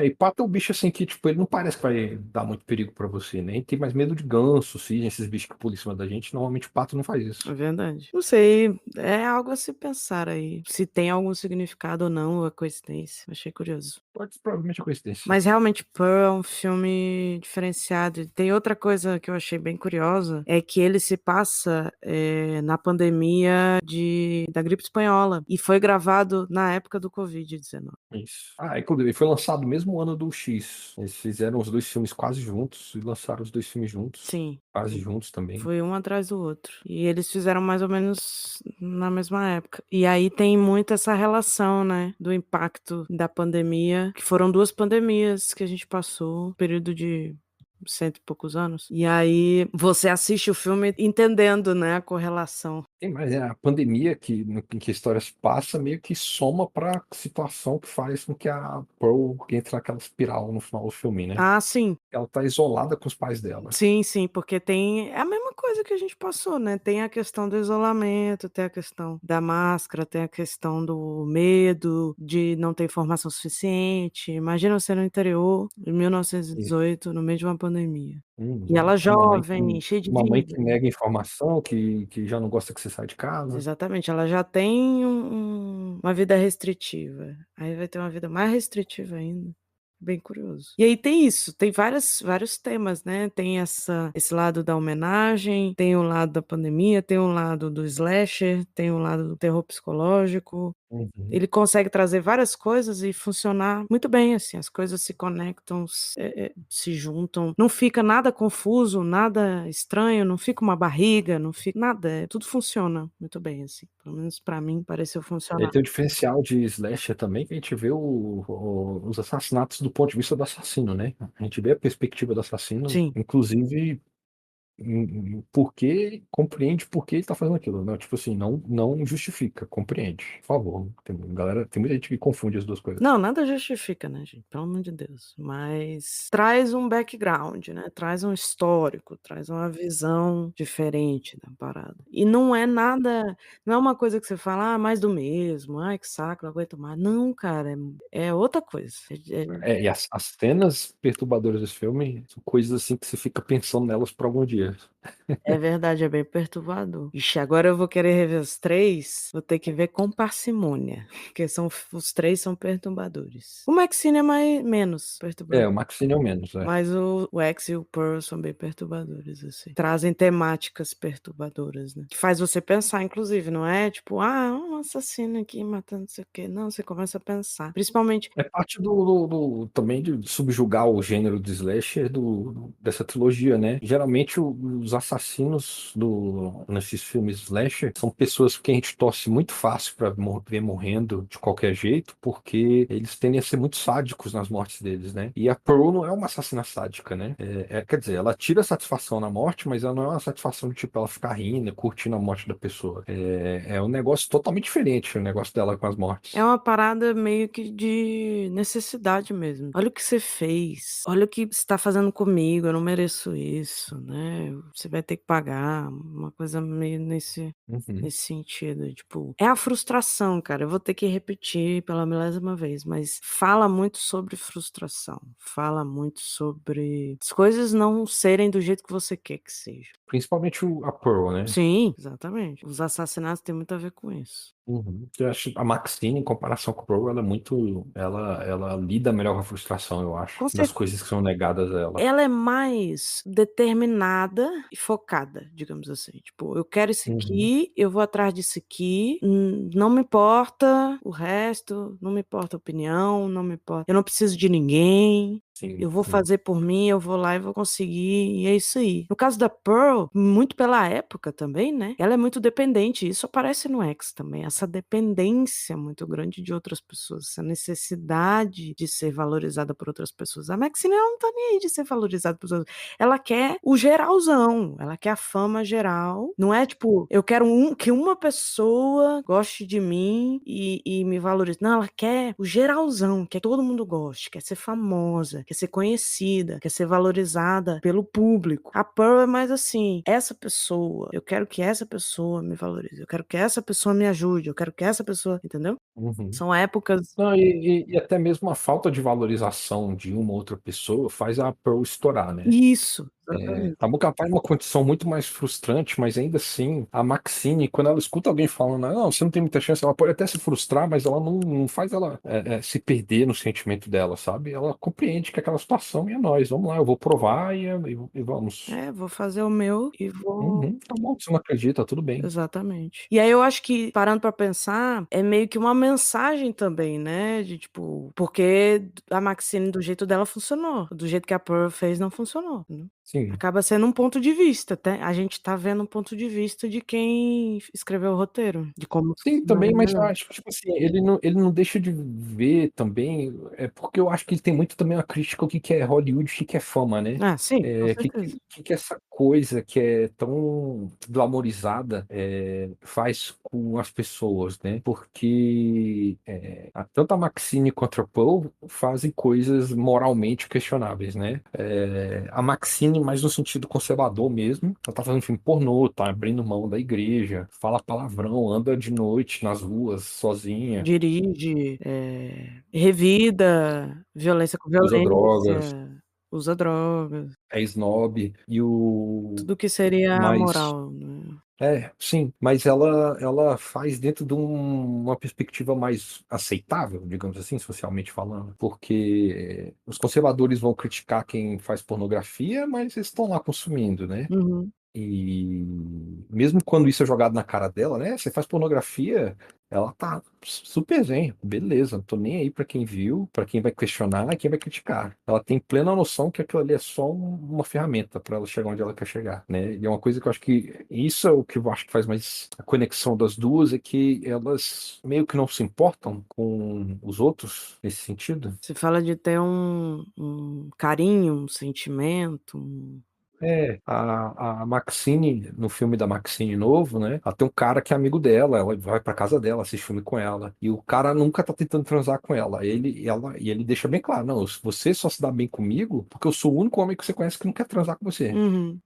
E pato é um bicho assim que, tipo, ele não parece que vai dar muito perigo pra você, né? A gente tem mais medo de ganso, cisne, esses bichos que pulam em cima da gente. Normalmente o pato não faz É isso. verdade. Não sei, é algo a se pensar aí, se tem algum significado ou não, ou é coincidência. Achei curioso. Provavelmente é coincidência. Mas realmente Pearl é um filme diferenciado. E tem outra coisa que eu achei bem curiosa, é que ele se passa, na pandemia da gripe espanhola, e foi gravado na época do Covid-19. Isso. Inclusive, foi lançado no mesmo ano do X. Eles fizeram os dois filmes quase juntos e lançaram os dois filmes juntos. Sim. Quase juntos também. Foi um atrás do outro. E eles fizeram mais ou menos na mesma época. E aí tem muito essa relação, né, do impacto da pandemia, que foram 2 pandemias que a gente passou, período de cento e poucos anos. E aí você assiste o filme entendendo, né, a correlação. Tem mais, a pandemia em que a história se passa meio que soma pra situação que faz com que a Pearl entre naquela espiral no final do filme, né? Ah, sim. Ela tá isolada com os pais dela. Sim, sim, porque tem é a mesma coisa que a gente passou, né, tem a questão do isolamento, tem a questão da máscara, tem a questão do medo de não ter informação suficiente. Imagina você no interior, em Isso. 1918, no meio de uma pandemia. E Uhum. ela jovem, cheia de Uma mãe vida. que nega informação, que já não gosta que você saia de casa. Exatamente, ela já tem uma vida restritiva, aí vai ter uma vida mais restritiva ainda. Bem curioso. E aí tem isso, tem vários temas, né, tem esse lado da homenagem, tem o lado da pandemia, tem o lado do slasher, tem o lado do terror psicológico, Uhum. Ele consegue trazer várias coisas e funcionar muito bem, assim, as coisas se conectam, se juntam, não fica nada confuso, nada estranho, não fica uma barriga, não fica nada, tudo funciona muito bem, assim, pelo menos pra mim pareceu funcionar. Tem o diferencial de slasher também, que a gente vê os assassinatos do ponto de vista do assassino, né? A gente vê a perspectiva do assassino, Sim. inclusive porque compreende por que ele tá fazendo aquilo, né? Tipo assim, não justifica, compreende, por favor. Tem muita gente que confunde as duas coisas. Não, nada justifica, né, gente, pelo amor de Deus, mas traz um background, né, traz um histórico, traz uma visão diferente da parada. E não é nada, não é uma coisa que você fala: "Ah, mais do mesmo, ai que saco, não aguento mais", não cara, é outra coisa, E as cenas perturbadoras desse filme são coisas assim que você fica pensando nelas por algum dia. é verdade, é bem perturbador. Ixi, agora eu vou querer rever os 3, vou ter que ver com parcimônia, porque os 3 são perturbadores. O Maxine é menos perturbador. O Maxine é o menos, é. Mas o X e o Pearl são bem perturbadores, assim. Trazem temáticas perturbadoras, né. Que faz você pensar inclusive, não é tipo: "Ah, um assassino aqui matando não sei o quê", não, você começa a pensar. Principalmente É parte também de subjugar o gênero do slasher dessa trilogia, né? Geralmente os assassinos nesses filmes slasher são pessoas que a gente torce muito fácil pra ver morrendo de qualquer jeito, porque eles tendem a ser muito sádicos nas mortes deles, né? E a Pearl não é uma assassina sádica, né? Quer dizer, ela tira satisfação na morte, mas ela não é uma satisfação de tipo ela ficar rindo, curtindo a morte da pessoa. É um negócio totalmente diferente o negócio dela com as é mortes. uma parada meio que de necessidade mesmo. "Olha o que você fez, olha o que você tá fazendo comigo, eu não mereço isso, né, você vai ter que pagar", uma coisa meio Uhum. nesse sentido, tipo, é a frustração, cara, eu vou ter que repetir pela milésima vez, mas fala muito sobre frustração, fala muito sobre as coisas não serem do jeito que você quer que seja. Principalmente a Pearl, né? Sim, exatamente. Os assassinatos têm muito a ver com isso. Uhum. Eu acho a Maxine, em comparação com a Pearl, ela é muito. Ela lida melhor com a frustração, eu acho, Com das cer coisas que são negadas a ela. Ela é mais determinada e focada, digamos assim, tipo: "Eu quero isso Uhum. aqui, eu vou atrás disso aqui, não me importa o resto, não me importa a opinião, não me importa eu não preciso de ninguém, Sim, eu vou sim. fazer por mim, eu vou lá e vou conseguir", e é isso aí. No caso da Pearl, muito pela época também, né, ela é muito dependente, isso aparece no X também, essa dependência muito grande de outras pessoas, essa necessidade de ser valorizada por outras pessoas. A Maxine, ela não tá nem aí de ser valorizada pelos outros, ela quer o geralzão, ela quer a fama geral, não é tipo: "Eu quero que uma pessoa goste de mim e me valorize", não, ela quer o geralzão, quer que todo mundo goste, quer ser famosa, quer ser conhecida, quer ser valorizada pelo público. A Pearl é mais assim: essa pessoa, eu quero que essa pessoa me valorize, eu quero que essa pessoa me ajude, eu quero que essa pessoa, entendeu? Uhum. São épocas. Não, e até mesmo a falta de valorização de uma outra pessoa faz a Pearl estourar, né? Isso, exatamente. A Boca tá em uma condição muito mais frustrante, mas ainda assim, a Maxine, quando ela escuta alguém falando, não, você não tem muita chance, ela pode até se frustrar, mas ela não faz ela se perder no sentimento dela, sabe? Ela compreende que aquela situação e é nóis, vamos lá, eu vou provar e vamos. É, vou fazer o meu e vou. Uhum, tá bom, você não acredita, tudo bem. Exatamente. E aí eu acho que, parando pra pensar, é meio que uma mensagem também, né, de tipo, porque a Maxine do jeito dela funcionou, do jeito que a Pearl fez não funcionou, né. Sim. Acaba sendo um ponto de vista, até a gente tá vendo um ponto de vista de quem escreveu o roteiro, de como Sim, também, funcionaria mas eu melhor. acho que, tipo assim, ele não deixa de ver também, porque eu acho que ele tem muito também uma crítica ao que é Hollywood, o que é fama, né? Ah, sim, com Que, certeza. que essa coisa que é tão glamorizada faz com as pessoas, né? Porque tanto a Maxine quanto a Pearl fazem coisas moralmente questionáveis, né? A Maxine mais no sentido conservador mesmo, ela tá fazendo filme pornô, tá abrindo mão da igreja, fala palavrão, anda de noite nas ruas sozinha, Dirige, revida, violência com usa drogas, violência, usa drogas, é snob, e o tudo que seria mas amoral, né. sim, mas ela faz dentro de uma perspectiva mais aceitável, digamos assim, socialmente falando, porque os conservadores vão criticar quem faz pornografia, mas eles estão lá consumindo, né? Uhum. E mesmo quando isso é jogado na cara dela, né? Você faz pornografia, Ela tá super zen, beleza, não tô nem aí pra quem viu, pra quem vai questionar e quem vai criticar. Ela tem plena noção que aquilo ali é só uma ferramenta pra ela chegar onde ela quer chegar, né? E é uma coisa que eu acho que isso é o que eu acho que faz mais a conexão das duas, é que elas meio que não se importam com os outros nesse sentido. Você fala de ter um carinho, um sentimento, A Maxine, no filme da Maxine novo, né? Ela tem um cara que é amigo dela, ela vai pra casa dela, assiste filme com ela. E o cara nunca tá tentando transar com ela. E ele deixa bem claro: não, você só se dá bem comigo porque eu sou o único homem que você conhece que não quer transar com você. uhum,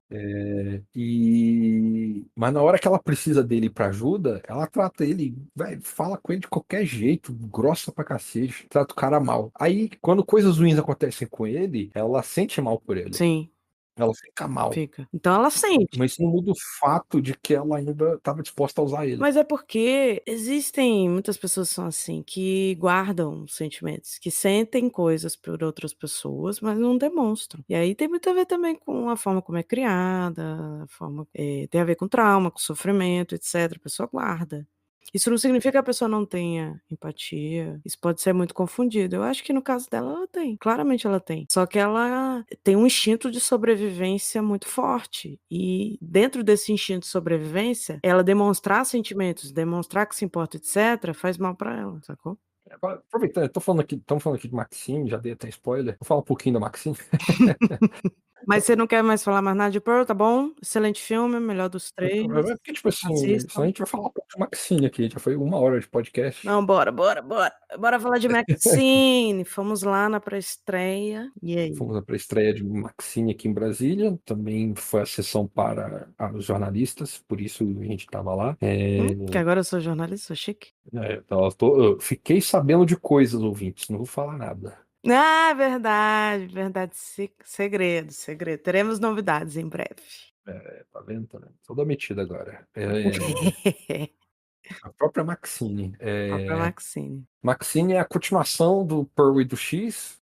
Mas na hora que ela precisa dele pra ajuda, ela trata ele, fala com ele de qualquer jeito, grossa pra cacete, trata o cara mal. Aí, quando coisas ruins acontecem com ele, ela sente mal por ele. sim, Ela fica mal. fica. Então ela sente. Mas isso não muda o fato de que ela ainda estava disposta a usar ele. Mas é porque existem muitas pessoas que são assim, que guardam sentimentos, que sentem coisas por outras pessoas, mas não demonstram. E aí tem muito a ver também com a forma como é criada, a forma, tem a ver com trauma, com sofrimento, etc. A pessoa guarda. Isso não significa que a pessoa não tenha empatia. Isso pode ser muito confundido. Eu acho que no caso dela, ela tem. Claramente ela tem. Só que ela tem um instinto de sobrevivência muito forte. E dentro desse instinto de sobrevivência, ela demonstrar sentimentos, demonstrar que se importa, etc., faz mal pra ela, sacou? Agora, aproveitando, estamos falando aqui de Maxine, já dei até spoiler. Vou falar um pouquinho da Maxine. Mas você não quer mais falar mais nada de Pearl, tá bom? Excelente filme, melhor dos três. É porque, tipo assim, senão Assistam. a gente vai falar um pouco de Maxine aqui. Já foi 1 hora de podcast. Não, bora, bora, bora. Bora falar de Maxine. Fomos lá na pré-estreia. E aí? Fomos para a estreia de Maxine aqui em Brasília. Também foi a sessão para os jornalistas, por isso a gente estava lá. Que agora eu sou jornalista, sou chique. Então, eu fiquei sabendo de coisas, ouvintes, não vou falar nada. Ah, verdade, verdade. Segredo, segredo. Teremos novidades em breve. Tá vendo? Tá vendo? Toda metida agora. A própria Maxine. Própria Maxine. Maxine é a continuação do Pearl e do X.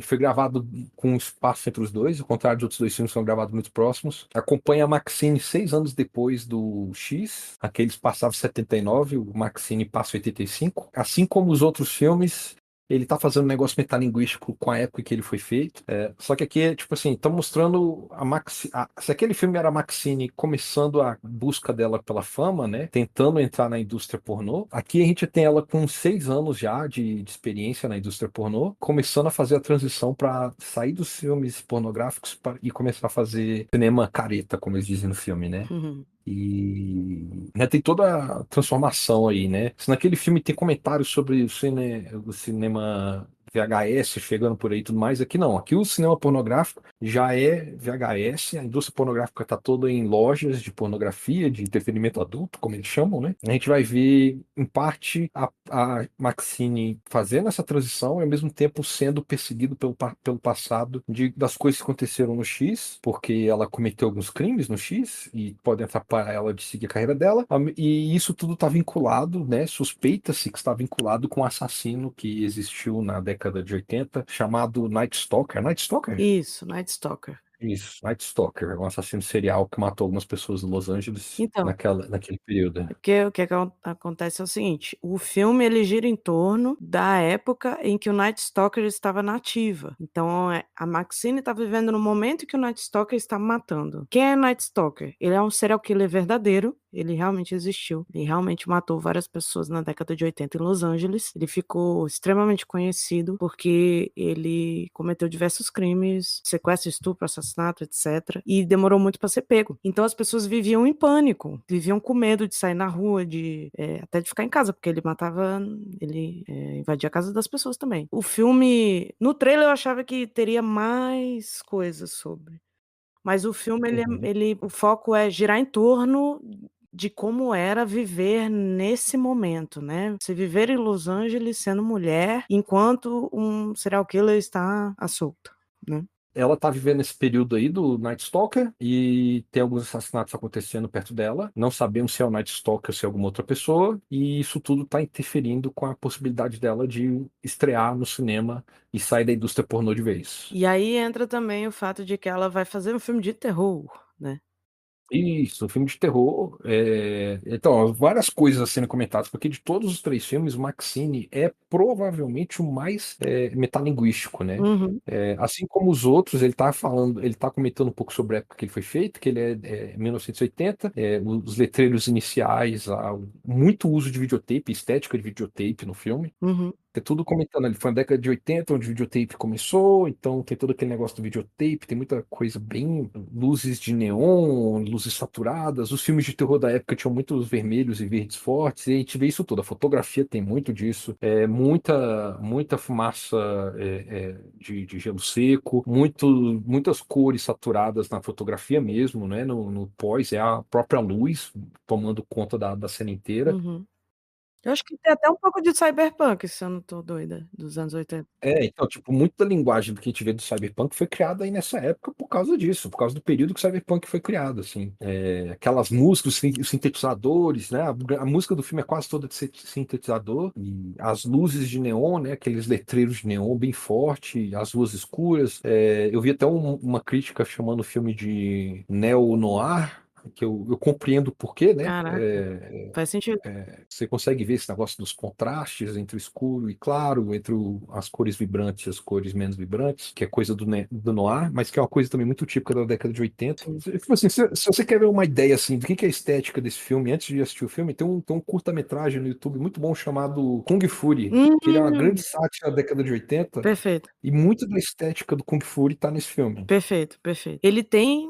Foi gravado com um espaço entre os dois, ao contrário de outros dois filmes que são gravados muito próximos. Acompanha a Maxine 6 anos depois do X. Aqueles passavam 79, o Maxine passa 85. Assim como os outros filmes, ele tá fazendo um negócio metalinguístico com a época que ele foi feito. Só que aqui, tipo assim, tá mostrando a Maxine. Se aquele filme era a Maxine começando a busca dela pela fama, né? Tentando entrar na indústria pornô. Aqui a gente tem ela com 6 anos já de experiência na indústria pornô, começando a fazer a transição para sair dos filmes pornográficos e começar a fazer cinema careta, como eles dizem no filme, né? Uhum. E né, tem toda a transformação aí, né? Se naquele filme tem comentários sobre o cinema VHS chegando por aí e tudo mais, aqui não. Aqui o cinema pornográfico já é VHS, a indústria pornográfica está toda em lojas de pornografia, de entretenimento adulto, como eles chamam, né? A gente vai ver, em parte, a Maxine fazendo essa transição e ao mesmo tempo sendo perseguido pelo passado das coisas que aconteceram no X, porque ela cometeu alguns crimes no X e podem atrapalhar ela de seguir a carreira dela. E isso tudo está vinculado, né? Suspeita-se que está vinculado com um assassino que existiu na década de 80, chamado Night Stalker. Night Stalker? Isso, Night Stalker. Isso, Night Stalker, um assassino serial que matou algumas pessoas em Los Angeles Então, naquele período. porque o que acontece é o seguinte, o filme ele gira em torno da época em que o Night Stalker estava na ativa. Então, a Maxine está vivendo no momento que o Night Stalker está matando. Quem é Night Stalker? Ele é um serial killer verdadeiro, ele realmente existiu. Ele realmente matou várias pessoas na década de 80 em Los Angeles. Ele ficou extremamente conhecido porque ele cometeu diversos crimes, sequestro, estupro, assassinato, etc. E demorou muito para ser pego. Então as pessoas viviam em pânico, viviam com medo de sair na rua, até de ficar em casa, porque ele matava, ele invadia a casa das pessoas também. O filme, no trailer eu achava que teria mais coisas sobre. Mas o filme, Uhum. o foco é girar em torno de como era viver nesse momento, né? Você viver em Los Angeles sendo mulher, enquanto um serial killer está à solta, né? Ela tá vivendo esse período aí do Night Stalker e tem alguns assassinatos acontecendo perto dela. Não sabemos se é o Night Stalker ou se é alguma outra pessoa. E isso tudo tá interferindo com a possibilidade dela de estrear no cinema e sair da indústria pornô de vez. E aí entra também o fato de que ela vai fazer um filme de terror, né? Isso, filme de terror. Então, várias coisas a serem comentadas, porque de todos os três filmes, o Maxine é provavelmente o mais metalinguístico, né? Uhum, Assim como os outros, ele tá comentando um pouco sobre a época que ele foi feito, que ele é 1980, os letreiros iniciais, muito uso de videotape, estética de videotape no filme. uhum, É tudo comentando ali. Foi na década de 80 onde o videotape começou, então tem todo aquele negócio do videotape, tem muita coisa bem. Luzes de neon, luzes saturadas. Os filmes de terror da época tinham muitos vermelhos e verdes fortes, e a gente vê isso tudo. A fotografia tem muito disso. Muita fumaça de gelo seco, muitas cores saturadas na fotografia mesmo, né? No pós, é a própria luz tomando conta da cena inteira. uhum. Eu acho que tem até um pouco de cyberpunk, se eu não tô doida, dos anos 80. Então, tipo, muita linguagem do que a gente vê do Cyberpunk foi criada aí nessa época por causa disso, por causa do período que o Cyberpunk foi criado, assim. Aquelas músicas, os sintetizadores, né? A música do filme é quase toda de sintetizador, e as luzes de neon, né? Aqueles letreiros de neon bem forte, as ruas escuras. Eu vi até uma crítica chamando o filme de neo-noir, que eu compreendo o porquê, né? Caraca, faz sentido. Você consegue ver esse negócio dos contrastes entre o escuro e claro, entre as cores vibrantes e as cores menos vibrantes, que é coisa do noir, mas que é uma coisa também muito típica da década de 80. Sim. Tipo assim, se você quer ver uma ideia assim do que é a estética desse filme, antes de assistir o filme, tem um curta-metragem no YouTube muito bom chamado Kung Fury, que ele é uma grande Hum, sátira da década de 80, perfeito. e muito da estética do Kung Fury tá nesse filme. Perfeito, perfeito. Ele tem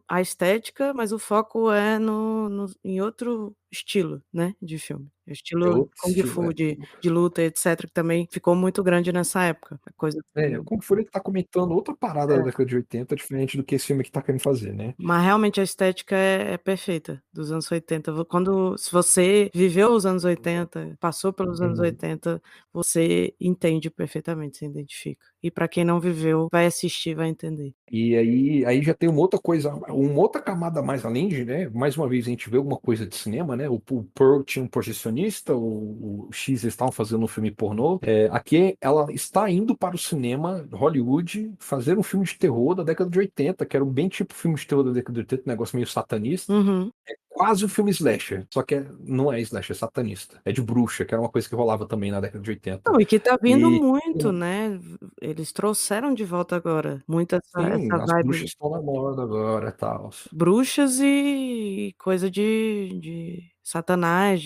a estética, mas o foco é no em outro estilo, né, de filme. O É estilo outro Kung estilo, Fu de luta, etcétera, que também ficou muito grande nessa época, a coisa o do Kung Fury tá comentando outra parada da é. década de 80, diferente do que esse filme aqui tá querendo fazer, né? Mas realmente a estética é perfeita, dos anos 80. Se você viveu os anos 80, passou pelos anos Uhum. 80, você entende perfeitamente, se identifica. E pra quem não viveu, vai assistir, vai entender. E aí já tem uma outra coisa, uma outra camada mais além de, né? Mais uma vez a gente vê alguma coisa de cinema, né? O Pearl tinha um projecionista, o X eles estavam fazendo um filme pornô. Aqui ela está indo para o cinema, Hollywood, fazer um filme de terror da década de 80, que era um bem tipo filme de terror da década de 80, um negócio meio satanista. Uhum. Quase um filme slasher, só que não é slasher, é satanista. É de bruxa, que era uma coisa que rolava também na década de 80. Não, e que tá vindo E muito, né, eles trouxeram de volta agora muito sim, essa as bruxas vibe estão na moda agora, tal. bruxas e coisa de satanás,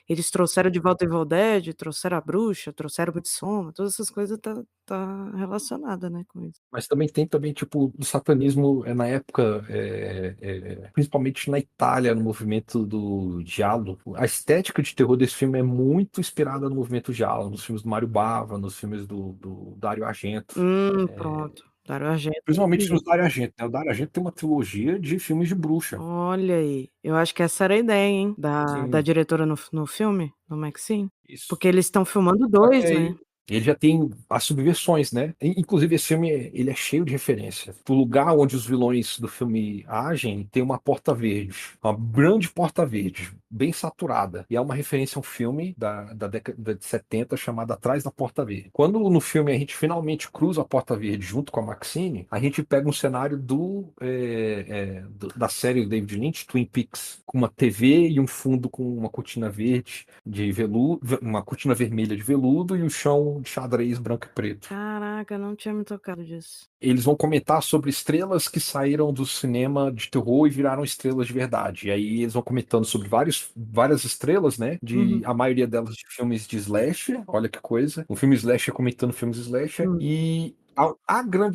eles trouxeram de volta Evil Dead, trouxeram a bruxa, trouxeram o Midsommar, todas essas coisas tá relacionada, né, com isso. Mas também tem também, tipo, o satanismo na época, principalmente na Itália, no movimento do Giallo. A estética de terror desse filme é muito inspirada no movimento Giallo, nos filmes do Mario Bava, nos filmes do Dario Argento. Pronto, Dario Argento Principalmente os entendi. filmes do Dario Argento, né? O Dario Argento tem uma trilogia de filmes de bruxa. Olha aí, eu acho que essa era a ideia, hein, da Sim, diretora no filme, no Maxine, isso. porque eles estão filmando Só que 2, né. aí ele já tem as subversões, né? Inclusive, esse filme ele é cheio de referência. O lugar onde os vilões do filme agem tem uma porta verde, uma grande porta verde, bem saturada. E é uma referência a um filme da década de 70 chamado Atrás da Porta Verde. Quando no filme a gente finalmente cruza a porta verde junto com a Maxine, a gente pega um cenário da série do David Lynch, Twin Peaks, com uma TV e um fundo com uma cortina verde de veludo, uma cortina vermelha de veludo e o chão de xadrez branco e preto. Caraca, não tinha me tocado disso. Eles vão comentar sobre estrelas que saíram do cinema de terror e viraram estrelas de verdade. E aí eles vão comentando sobre várias estrelas, né? Uhum. A maioria delas de filmes de slasher. Olha que coisa. Um filme slasher comentando filmes slasher. Hum. E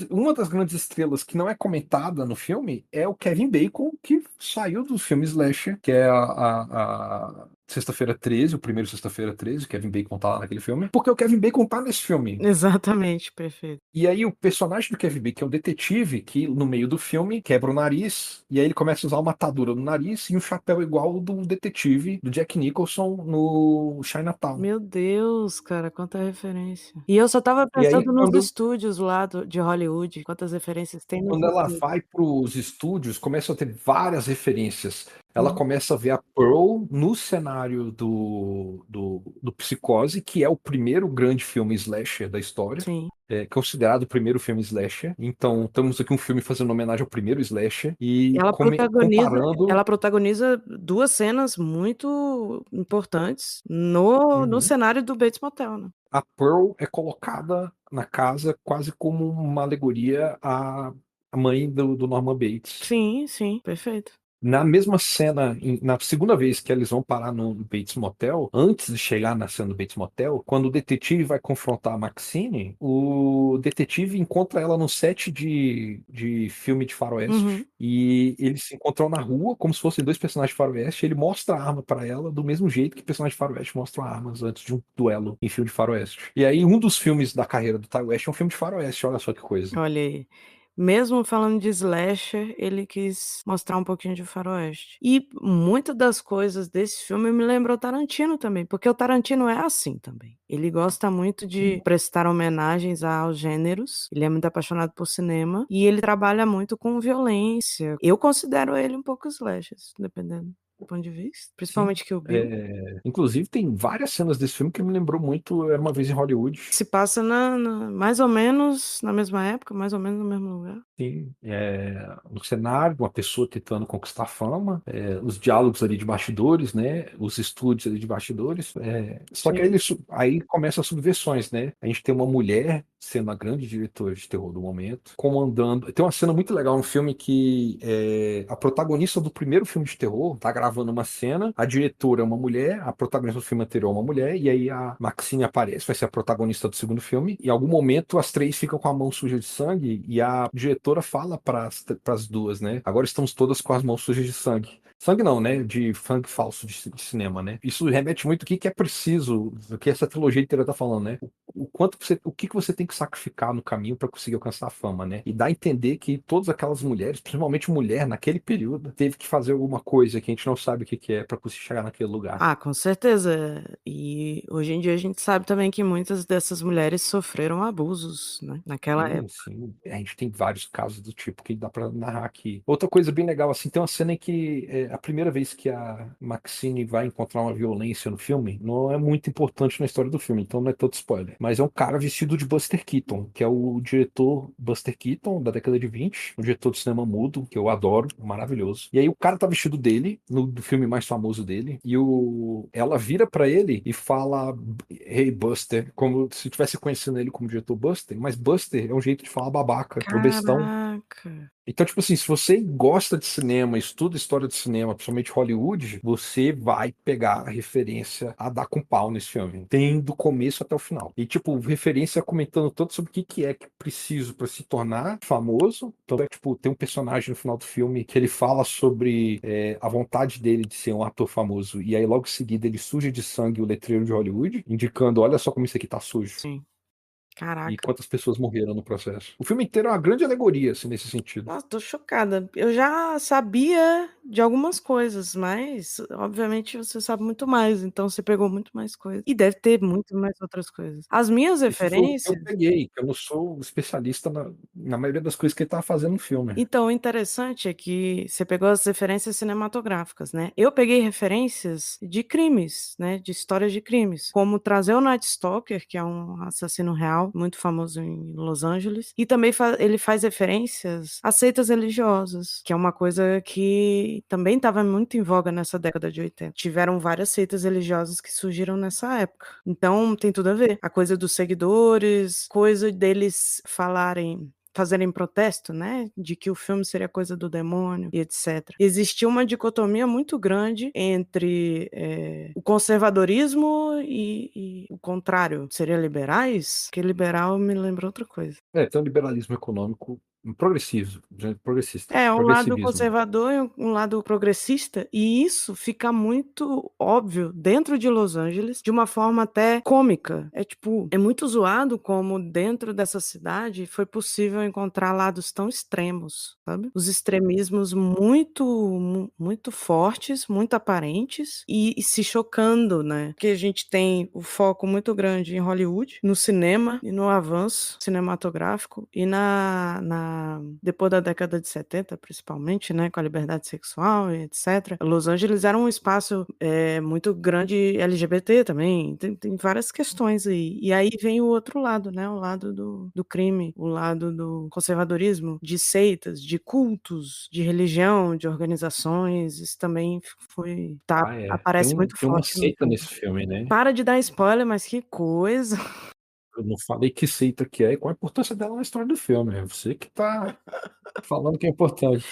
uma das grandes estrelas que não é comentada no filme é o Kevin Bacon, que saiu do filme slasher, que é a Sexta-feira 13, o primeiro Sexta-feira 13, o Kevin Bacon tá lá naquele filme, porque o Kevin Bacon tá nesse filme. Exatamente, perfeito. E aí o personagem do Kevin Bacon é um detetive que, no meio do filme, quebra o nariz, e aí ele começa a usar uma atadura no nariz e um chapéu igual ao do detetive, do Jack Nicholson, no Chinatown. Meu Deus, cara, quanta referência. E eu só estava E aí, pensando nos estúdios lá de Hollywood, quantas referências tem nos quando ela estúdios. vai para os estúdios, começa a ter várias referências. ela começa a ver a Pearl no cenário do Psicose, que é o primeiro grande filme slasher da história. Sim. É considerado o primeiro filme slasher. Então, temos aqui um filme fazendo homenagem ao primeiro slasher e comparando. Ela protagoniza 2 cenas muito importantes no Uhum. cenário do Bates Motel, né. A Pearl é colocada na casa quase como uma alegoria à mãe do Norman Bates. Sim, sim, perfeito. Na mesma cena, na segunda vez que eles vão parar no Bates Motel, antes de chegar na cena do Bates Motel, quando o detetive vai confrontar a Maxine, o detetive encontra ela no set de filme de Uhum. faroeste. E eles se encontram na rua, como se fossem dois personagens de faroeste. Ele mostra a arma pra ela do mesmo jeito que personagens de faroeste mostram armas antes de um duelo em filme de faroeste. E aí, um dos filmes da carreira do Ty West é um filme de faroeste, olha só que coisa. Olha aí. Mesmo falando de slasher, ele quis mostrar um pouquinho de faroeste. E muitas das coisas desse filme me lembrou Tarantino também, porque o Tarantino é assim também. Ele gosta muito de prestar homenagens aos gêneros, ele é muito apaixonado por cinema, e ele trabalha muito com violência. Eu considero ele um pouco slasher, dependendo do ponto de vista, Sim. principalmente Kill Bill. Inclusive, tem várias cenas desse filme que me lembrou muito Era Uma Vez em Hollywood. Se passa mais ou menos na mesma época, mais ou menos no mesmo lugar. Sim, no cenário, uma pessoa tentando conquistar fama, os diálogos ali de bastidores, né? Os estúdios ali de bastidores. Só que aí, Sim. aí começam as subversões, né? A gente tem uma mulher sendo a grande diretora de terror do momento, comandando. Tem uma cena muito legal, um filme que a protagonista do primeiro filme de terror tá gravando uma cena, a diretora é uma mulher, a protagonista do filme anterior é uma mulher, e aí a Maxine aparece, vai ser a protagonista do segundo filme. E em algum momento as três ficam com a mão suja de sangue e a diretora fala para as duas, né? Agora estamos todas com as mãos sujas de sangue. Sangue não, né? De sangue falso de cinema, né? Isso remete muito ao que é preciso, o que essa trilogia inteira tá falando, né? O quanto você, o que você tem que sacrificar no caminho para conseguir alcançar a fama, né? E dá a entender que todas aquelas mulheres, principalmente mulher naquele período, teve que fazer alguma coisa que a gente não sabe o que é para conseguir chegar naquele lugar. Ah, com certeza. E hoje em dia a gente sabe também que muitas dessas mulheres sofreram abusos, né, naquela Sim, época. sim. A gente tem vários casos do tipo que dá pra narrar aqui. Outra coisa bem legal, assim, tem uma cena em que a primeira vez que a Maxine vai encontrar uma violência no filme não é muito importante na história do filme, então não é todo spoiler. Mas é um cara vestido de Buster Keaton, que é o diretor Buster Keaton, da década de 20, um diretor de cinema mudo, que eu adoro, maravilhoso. E aí o cara tá vestido dele, no do filme mais famoso dele, e ela vira pra ele e fala Hey Buster, como se estivesse conhecendo ele como diretor Buster, mas Buster é um jeito de falar babaca, é o bestão. Caraca. Então, tipo assim, se você gosta de cinema, estuda história de cinema, principalmente Hollywood, você vai pegar a referência a dar com pau nesse filme. Tem do começo até o final. E, tipo, referência comentando tanto sobre o que é que preciso para se tornar famoso. Então, tipo, tem um personagem no final do filme que ele fala sobre a vontade dele de ser um ator famoso. E aí, logo em seguida, ele suja de sangue o letreiro de Hollywood, indicando, olha só como isso aqui tá sujo. Sim. E Caraca. quantas pessoas morreram no processo. O filme inteiro é uma grande alegoria, assim, nesse sentido. Nossa, tô chocada. Eu já sabia de algumas coisas, mas obviamente você sabe muito mais, então você pegou muito mais coisa. E deve ter muito mais outras coisas. As minhas Isso foi o que eu referências. peguei, que eu não sou especialista na maioria das coisas que ele tava fazendo no filme. Então, o interessante é que você pegou as referências cinematográficas, né. Eu peguei referências de crimes, né, de histórias de crimes, como trazer o Night Stalker, que é um assassino real, muito famoso em Los Angeles, e também ele faz referências a seitas religiosas, que é uma coisa que também estava muito em voga nessa década de 80. Tiveram várias seitas religiosas que surgiram nessa época. Então, tem tudo a ver. A coisa dos seguidores, coisa deles fazerem protesto, né, de que o filme seria coisa do demônio e etcétera. Existia uma dicotomia muito grande entre, o conservadorismo e o contrário, seria liberais? Porque liberal me lembra outra coisa. Tem um liberalismo econômico progressivo, progressista, É, um lado progressivismo. conservador e um lado progressista, e isso fica muito óbvio dentro de Los Angeles, de uma forma até cômica. É tipo, é muito zoado como dentro dessa cidade foi possível encontrar lados tão extremos, sabe? Os extremismos muito fortes, muito aparentes e se chocando, né? Porque a gente tem o foco muito grande em Hollywood, no cinema e no avanço cinematográfico e na depois da década de 70, principalmente, né, com a liberdade sexual e etcétera, Los Angeles era um espaço, muito grande LGBT também, tem várias questões aí. E aí vem o outro lado, né, o lado do crime, o lado do conservadorismo, de seitas, de cultos, de religião, de organizações, isso também Ah, é. aparece muito Tem uma forte no seita filme. nesse filme, né? Para de dar spoiler, mas que coisa. Eu não falei que seita que é e qual a importância dela na história do filme. É você que tá falando que é importante.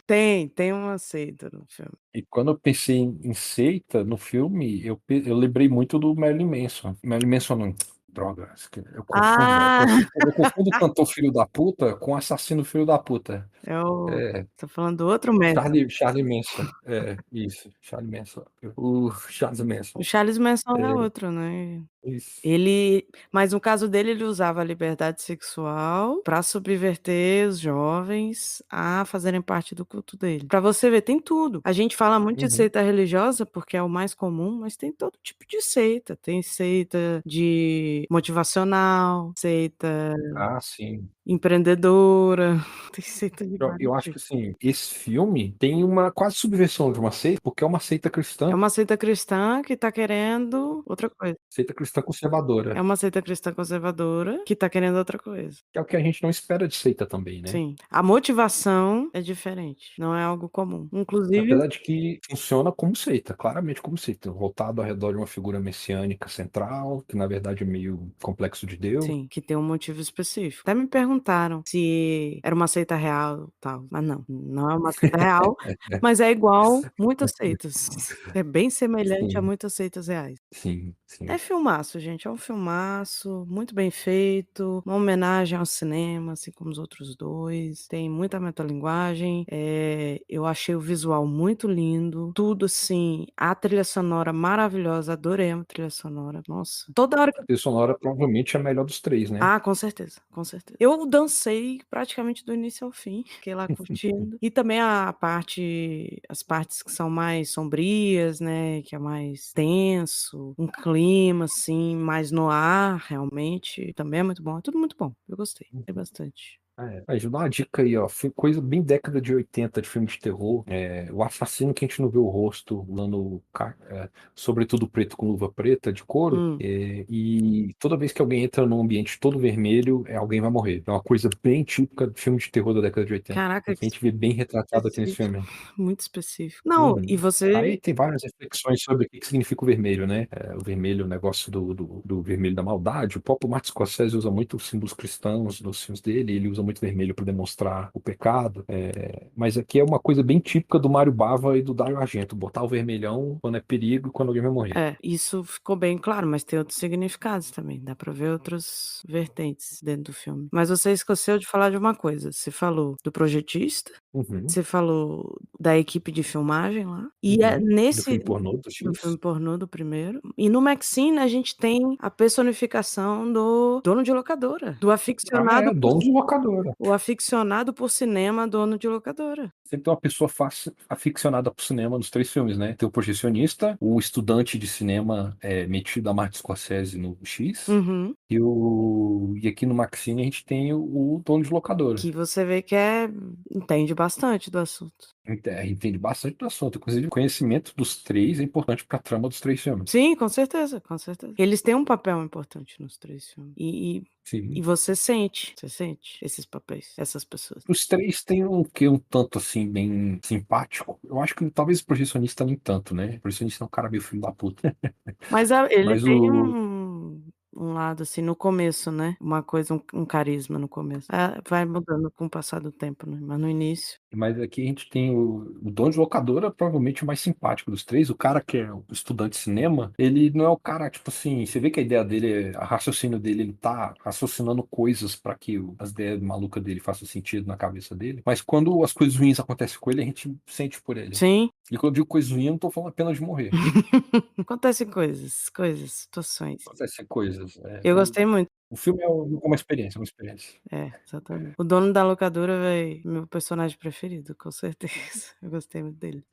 Tem uma seita no filme. E quando eu pensei em seita no filme, eu lembrei muito do Marilyn Manson. Marilyn Manson não, droga, eu confundo, Ah, eu confundo o cantor filho da puta com o assassino filho da puta. é o É, tá falando do outro Manson. Charlie Manson. É, isso, Charlie Manson. O Charles O Manson. Charles Manson é É, outro, né. isso. Mas no caso dele, ele usava a liberdade sexual para subverter os jovens a fazerem parte do culto dele. Pra você ver, tem tudo. A gente fala muito de Uhum. seita religiosa, porque é o mais comum, mas tem todo tipo de seita. Tem seita de motivacional, seita Ah, sim. empreendedora, tem seita de Eu vários acho que tipos. assim, esse filme tem uma quase subversão de uma seita, porque é uma seita É cristã, uma seita cristã que tá querendo outra coisa. seita cristã É conservadora, uma seita cristã conservadora que tá querendo outra coisa. que é o que a gente não espera de seita também, né? Sim, a motivação é diferente, não é algo comum. Inclusive Apesar de que funciona como seita, claramente como seita, voltado ao redor de uma figura messiânica central, que na verdade é meio complexo de Deus. sim, que tem um motivo específico. Até me perguntaram se era uma seita real, tal, mas não é uma seita real, mas é igual muitas seitas. É bem semelhante a Sim, muitas seitas reais. sim, É sim. filmaço, gente, é um filmaço, muito bem feito, uma homenagem ao cinema, assim como os outros 2, tem muita metalinguagem, eu achei o visual muito lindo, tudo assim, a trilha sonora maravilhosa, adorei a trilha sonora, nossa, toda hora que A trilha sonora provavelmente é a melhor dos três, né? com certeza, com certeza. Eu dancei praticamente do início ao fim, fiquei lá curtindo. E também as partes que são mais sombrias, né, que é mais tenso, um clima, assim, mais no ar, realmente, também é muito bom. É tudo muito bom, eu gostei bastante. É. Aí, já dá uma dica aí, ó. Coisa bem década de 80 de filme de terror. O assassino que a gente não vê o rosto, usando sobretudo preto com luva preta, de couro. Hum. E toda vez que alguém entra num ambiente todo vermelho, alguém vai morrer. É uma coisa bem típica de filme de terror da década de 80. Caraca, Que a que gente vê bem retratado aqui nesse específico, filme. muito específico. Não, e Uhum. você Aí tem várias reflexões sobre o que significa o vermelho, né? O vermelho, o negócio do vermelho da maldade. O próprio Martin Scorsese usa muito os símbolos cristãos nos filmes dele, ele usa muito vermelho para demonstrar o pecado. Mas aqui é uma coisa bem típica do Mário Bava e do Dario Argento, botar o vermelhão quando é perigo e quando alguém vai morrer. isso ficou bem claro, mas tem outros significados também, dá pra ver outras vertentes dentro do filme. Mas você esqueceu de falar de uma coisa, você falou do projetista, Uhum, você falou da equipe de filmagem lá, e é uhum. Do nesse filme pornô do do X. filme pornô do primeiro, e no Maxine a gente tem a personificação do dono de locadora, do Ah, aficionado por dono de locadora. o aficionado por cinema, dono de locadora. Sempre tem uma pessoa aficionada por cinema nos três filmes, né? Tem o projecionista, o estudante de cinema metido a Martin Scorsese no X, Uhum. e aqui no Maxine a gente tem o dono de locadora. Que você vê que entende bastante do assunto. Entende bastante do assunto. Inclusive, o conhecimento dos três é importante para a trama dos três filmes. Sim, com certeza, com certeza. Eles têm um papel importante nos 3 filmes. E Sim. você sente esses papéis, essas pessoas. Os três têm um quê um tanto assim, bem simpático. Eu acho que talvez o projecionista nem tanto, né? O projecionista é um cara meio filho da puta. Mas ele Mas tem o, um lado, assim, no começo, né, uma coisa, um carisma no começo. Vai mudando com o passar do tempo, né, mas no início Mas aqui a gente tem o dono de locadora, provavelmente o mais simpático dos três. O cara que é o estudante de cinema, ele não é o cara, tipo assim, você vê que a ideia dele, a raciocínio dele, ele tá raciocinando coisas para que as ideias malucas dele façam sentido na cabeça dele. Mas quando as coisas ruins acontecem com ele, a gente sente por ele. sim. E quando eu digo coisas ruins, eu não tô falando apenas de morrer. Acontecem coisas, situações. Acontecem coisas. Eu gostei muito. O filme é uma experiência, é uma experiência. Exatamente. O dono da locadora, meu personagem preferido, com certeza. Eu gostei muito dele.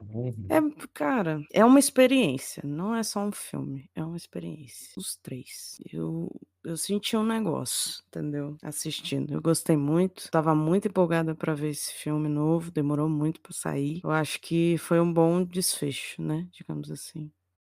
É, Uhum. cara, é uma experiência, não é só um filme, é uma experiência. Os 3. eu senti um negócio, entendeu, assistindo. Eu gostei muito, estava muito empolgada pra ver esse filme novo, demorou muito pra sair. Eu acho que foi um bom desfecho, né, digamos assim.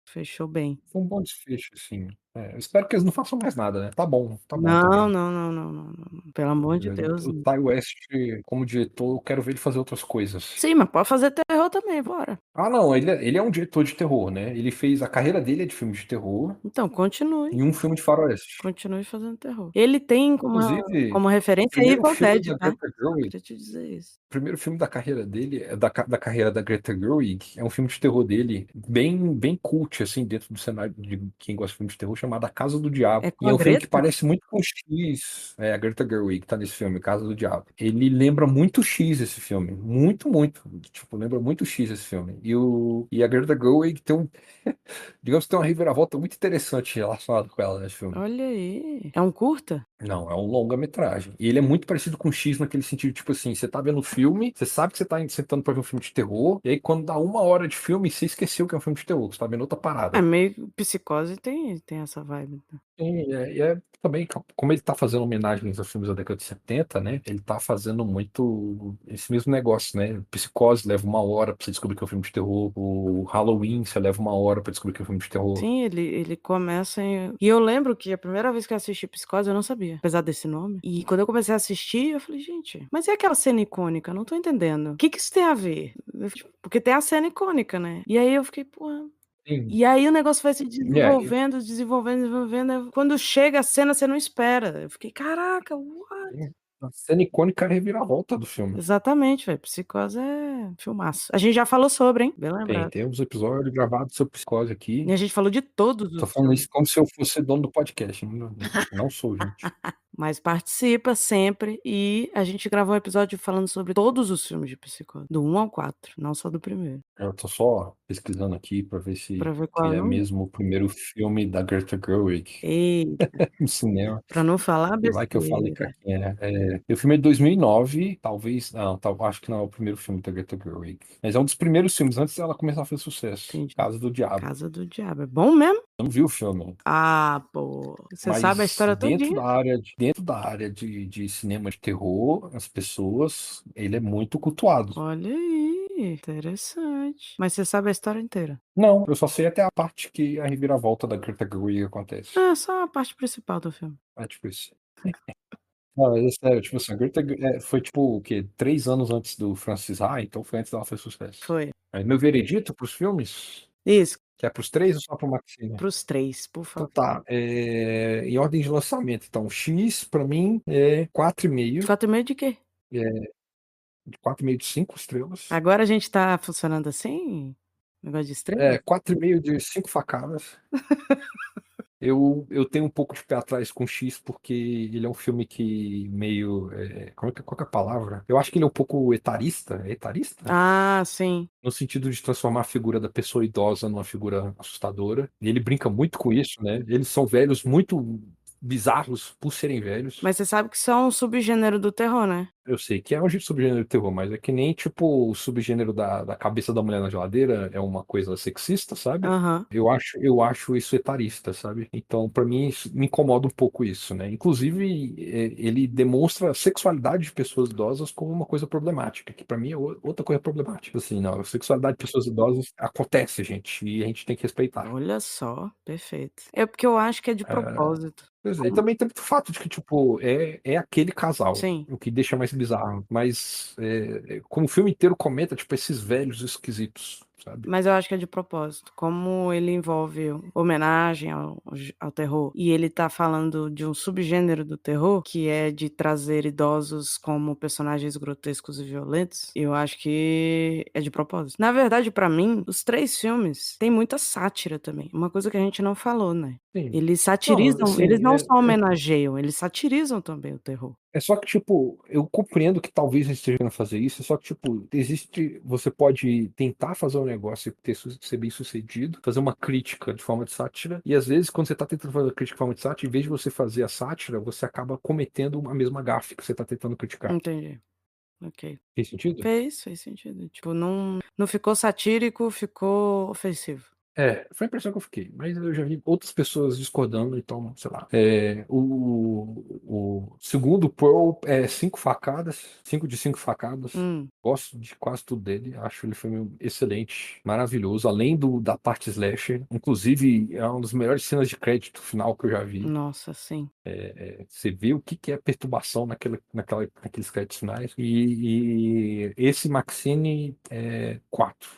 Fechou bem. Foi um bom desfecho, assim. Eu espero que eles não façam mais nada, né. Tá bom Não, também. não, não, não, não, não, não, pelo amor de Deus, O não. Ty West, como diretor, eu quero ver ele fazer outras coisas. Sim, mas pode fazer terror também, bora. Ah, não, ele é um diretor de terror, né. Ele fez a carreira dele é de filme de terror Então continue, e um filme de faroeste. continue fazendo terror. Ele tem Inclusive, como o referência primeiro Evil filme Dead, da tá. Greta Só Gerwig queria te dizer isso. o primeiro filme da carreira dele da carreira da Greta Gerwig, é um filme de terror dele, bem cult, assim, dentro do cenário de quem gosta de filme de terror, chamado A Casa do Diabo. É com E é a um filme que Greta? parece muito com X. A Greta Gerwig tá nesse filme, Casa do Diabo. Ele lembra muito X esse filme. Muito, muito. Tipo, lembra muito X esse filme. E a Greta Gerwig tem digamos que tem uma reviravolta muito interessante relacionada com ela nesse filme. Olha aí. É um curta? Não, é um longa-metragem. E ele é muito parecido com X naquele sentido, tipo assim, você tá vendo o filme, você sabe que você tá sentando pra ver um filme de terror, e aí quando dá 1 hora de filme, você esqueceu que é um filme de terror, você tá vendo outra É parada. meio Psicose tem essa vibe, né. E é também, como ele tá fazendo homenagens aos filmes da década de 70, né? Ele tá fazendo muito esse mesmo negócio, né? Psicose leva 1 hora pra você descobrir que é um filme de terror. O Halloween, você leva 1 hora pra descobrir que é um filme de terror. Sim, ele começa e eu lembro que a primeira vez que eu assisti Psicose eu não sabia, apesar desse nome. E quando eu comecei a assistir, eu falei: "Gente, mas e aquela cena icônica? Eu não tô entendendo. O que que isso tem a ver?" Porque tem a cena icônica, né. E aí eu fiquei: "Pô". Sim. E aí o negócio vai se É, desenvolvendo, desenvolvendo, desenvolvendo, aí quando chega a cena você não espera. Eu fiquei: "Caraca, what?" a cena icônica é a reviravolta do filme. Exatamente, velho, Psicose é filmaço. A gente já falou sobre, hein, bem lembrado. Temos episódio gravado sobre Psicose E aqui. a gente falou de todos Tô os falando filmes. isso como se eu fosse dono do podcast. Não, não sou, gente. Mas participa sempre e a gente gravou um episódio falando sobre todos os filmes de Psicose, do 1 ao 4, não só do primeiro, Eu tô só pesquisando aqui pra ver pra se, ver qual se é o é nome. mesmo o primeiro filme da Greta Gerwig Eita, no cinema. pra não falar E vai que eu falei pra besteira. quem é. O filme é de 2009, talvez. Não, acho que não é o primeiro filme da Greta Gerwig. Mas é um dos primeiros filmes antes dela começar a fazer sucesso. Entendi. Casa do Diabo. Casa do Diabo, é bom mesmo? Eu não vi o filme, Ah, pô, você sabe a mas história dentro todinha? da área, de cinema de terror, as pessoas, ele é muito cultuado. Olha aí, interessante. Mas você sabe a história inteira? Não, eu só sei até a parte que a reviravolta da Greta Gerwig acontece. Ah, só a parte principal do filme. É tipo isso. Não, mas é sério, tipo assim, a Greta foi tipo o quê? 3 anos antes do Francis Ha, então foi antes dela fazer sucesso. Foi. Aí meu veredito pros filmes, Isso, que é pros três ou só pro Maxine? para os 3, por Então favor. tá, em ordem de lançamento, então X pra mim é 4,5, 4,5 de quê? é, de 4,5 de 5 estrelas. Agora a gente tá funcionando assim? Negócio de estrela? 4,5 de 5 facadas. Eu tenho um pouco de pé atrás com X, porque ele é um filme que meio. Qual que é a palavra? Eu acho que ele é um pouco etarista. É etarista? Ah, sim. No sentido de transformar a figura da pessoa idosa numa figura assustadora. E ele brinca muito com isso, né? Eles são velhos muito bizarros por serem velhos. Mas você sabe que isso é um subgênero do terror, né? Eu sei que é um subgênero de terror, mas é que nem tipo o subgênero da cabeça da mulher na geladeira é uma coisa sexista, sabe? Aham. Eu acho isso etarista, sabe? Então, pra mim, me incomoda um pouco isso, né? Inclusive, ele demonstra a sexualidade de pessoas idosas como uma coisa problemática, que pra mim é outra coisa problemática. Assim, não, a sexualidade de pessoas idosas acontece, gente, e a gente tem que respeitar. Olha só, perfeito. É porque eu acho que é de É, propósito. pois é, e Como também tem o fato de que, tipo, é aquele casal, sim. o que deixa mais bizarro. Mas, como o filme inteiro comenta, tipo, esses velhos esquisitos, sabe? Mas eu acho que é de propósito. Como ele envolve homenagem ao terror, e ele tá falando de um subgênero do terror, que é de trazer idosos como personagens grotescos e violentos, eu acho que é de propósito. Na verdade, pra mim, os 3 filmes têm muita sátira também, uma coisa que a gente não falou, né. Sim. Eles Não, satirizam, eles assim, não só homenageiam, eles satirizam também o terror. é só que, tipo, eu compreendo que talvez eles estejam fazer isso, só que, tipo, você pode tentar fazer um negócio e ser bem sucedido, fazer uma crítica de forma de sátira, e às vezes, quando você tá tentando fazer a crítica de forma de sátira, em vez de você fazer a sátira, você acaba cometendo a mesma gafe que você tá tentando criticar. Entendi, ok. Fez sentido? Fez sentido. Tipo, não ficou satírico, ficou ofensivo. Foi a impressão que eu fiquei, mas eu já vi outras pessoas discordando, então, sei lá. O segundo Pearl é 5 facadas, 5 de 5 facadas. Hum, Gosto de quase tudo dele, acho ele filme excelente, maravilhoso, além da parte slasher. Inclusive, é uma das melhores cenas de crédito final que eu já vi. nossa, sim. Você vê o que que é perturbação naqueles créditos finais. E esse Maxine é 4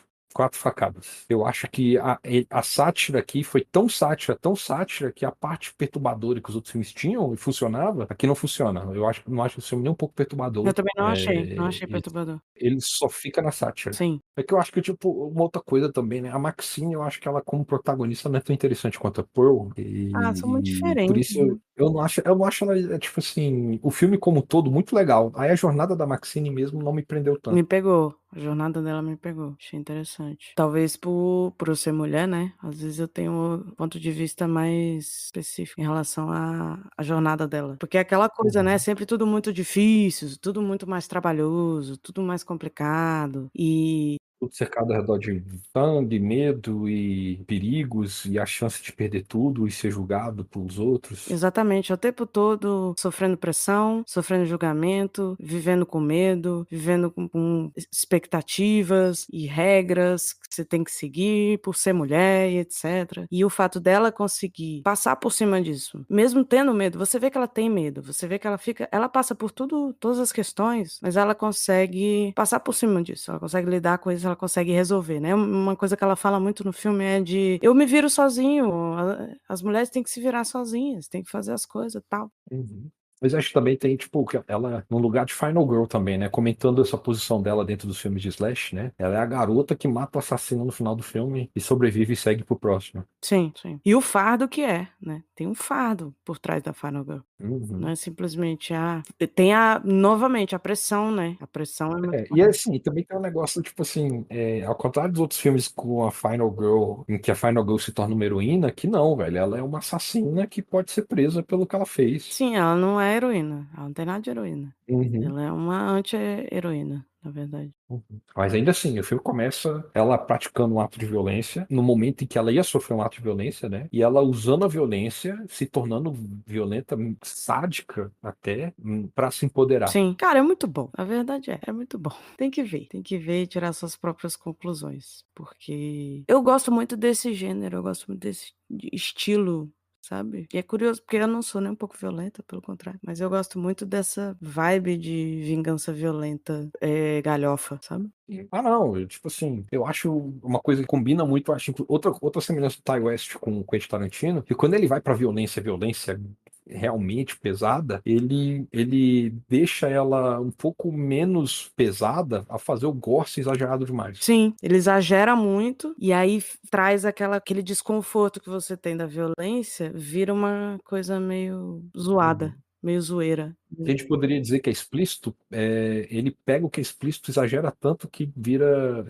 facadas. Eu acho que a sátira aqui foi tão sátira, que a parte perturbadora que os outros filmes tinham e funcionava, aqui não funciona. Não acho esse filme nem um pouco Eu perturbador. também não achei Ele, perturbador. ele só fica na sátira. Sim. É que eu acho que, tipo, uma outra coisa também, né? A Maxine, eu acho que ela, como protagonista, não é tão interessante quanto a Pearl. Ah, são muito E por diferentes, isso né. eu não acho ela, tipo assim, o filme como um todo muito legal. Aí a jornada da Maxine mesmo não me prendeu Me tanto. pegou, a jornada dela me pegou, achei interessante. Talvez por eu ser mulher, né, às vezes eu tenho um ponto de vista mais específico em relação à jornada dela. Porque é aquela coisa, né, Uhum. sempre tudo muito difícil, tudo muito mais trabalhoso, tudo mais complicado, e Tudo cercado ao redor de sangue, medo e perigos e a chance de perder tudo e ser julgado pelos outros. exatamente, o tempo todo sofrendo pressão, sofrendo julgamento, vivendo com medo, vivendo com expectativas e regras que você tem que seguir por ser mulher e etcétera. E o fato dela conseguir passar por cima disso, mesmo tendo medo, você vê que ela tem medo, você vê que ela passa por todas as questões, mas ela consegue passar por cima disso, ela consegue lidar com isso, ela consegue resolver, né. Uma coisa que ela fala muito no filme é de: "Eu me viro sozinho, as mulheres têm que se virar sozinhas, têm que fazer as coisas, tal". Uhum. Mas acho que também tem, tipo, que ela, no lugar de Final Girl também, né? Comentando essa posição dela dentro dos filmes de Slash, né? Ela é a garota que mata o assassino no final do filme e sobrevive e segue pro próximo. Sim, sim. E o fardo que é, né, tem um fardo por trás da Final Girl. Não Uhum. é simplesmente, tem novamente a pressão, né, a pressão é muito E forte. assim, também tem um negócio, tipo assim, ao contrário dos outros filmes com a Final Girl, em que a Final Girl se torna uma heroína, que não, velho. Ela é uma assassina que pode ser presa pelo que ela fez. Sim, ela não é heroína, ela não tem nada de heroína. Uhum. Ela é uma anti-heroína, na verdade. Uhum. Mas ainda assim, o filme começa ela praticando um ato de violência, no momento em que ela ia sofrer um ato de violência, né? E ela usando a violência, se tornando violenta, sádica até, pra se empoderar. Sim, cara, é muito bom, a verdade é muito bom. Tem que ver e tirar suas próprias conclusões, porque eu gosto muito desse gênero, eu gosto muito desse estilo, sabe. E é curioso, porque eu não sou nem um pouco violenta, pelo contrário, mas eu gosto muito dessa vibe de vingança violenta, galhofa, sabe. Não, tipo assim, eu acho uma coisa que combina muito, eu acho outra semelhança do Ty West com o Quentin Tarantino, que quando ele vai pra violência realmente pesada, ele deixa ela um pouco menos pesada a fazer o gore ser exagerado demais. Sim, ele exagera muito, e aí traz aquele desconforto que você tem da violência, vira uma coisa meio zoada, Uhum. meio zoeira. Que a gente poderia dizer que é explícito, ele pega o que é explícito, exagera tanto que vira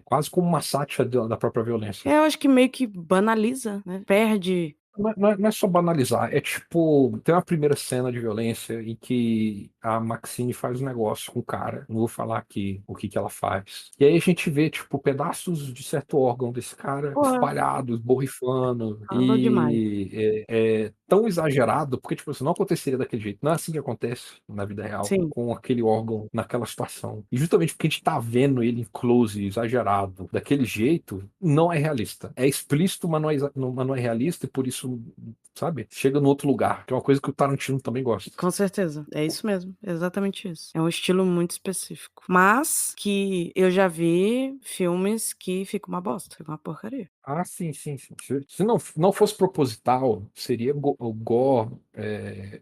quase como uma sátira da própria violência. Eu acho que meio que banaliza, né, perde. Não é só banalizar, é tipo, tem uma primeira cena de violência em que a Maxine faz um negócio com o cara, não vou falar aqui o que que ela faz. E aí a gente vê, tipo, pedaços de certo órgão desse cara Porra, espalhados, borrifando, falou demais. e é tão exagerado, porque, tipo, isso não aconteceria daquele jeito, não é assim que acontece na vida real, Sim, com aquele órgão naquela situação. E justamente porque a gente tá vendo ele em close, exagerado, daquele jeito, não é realista. É explícito, mas não é realista, e por isso sabe? Chega no outro lugar, que é uma coisa que o Tarantino também gosta. com certeza, é isso mesmo, é exatamente isso. É um estilo muito específico, mas que eu já vi filmes que fica uma bosta, fica uma porcaria. Sim, sim, sim. Se não fosse proposital, seria o gore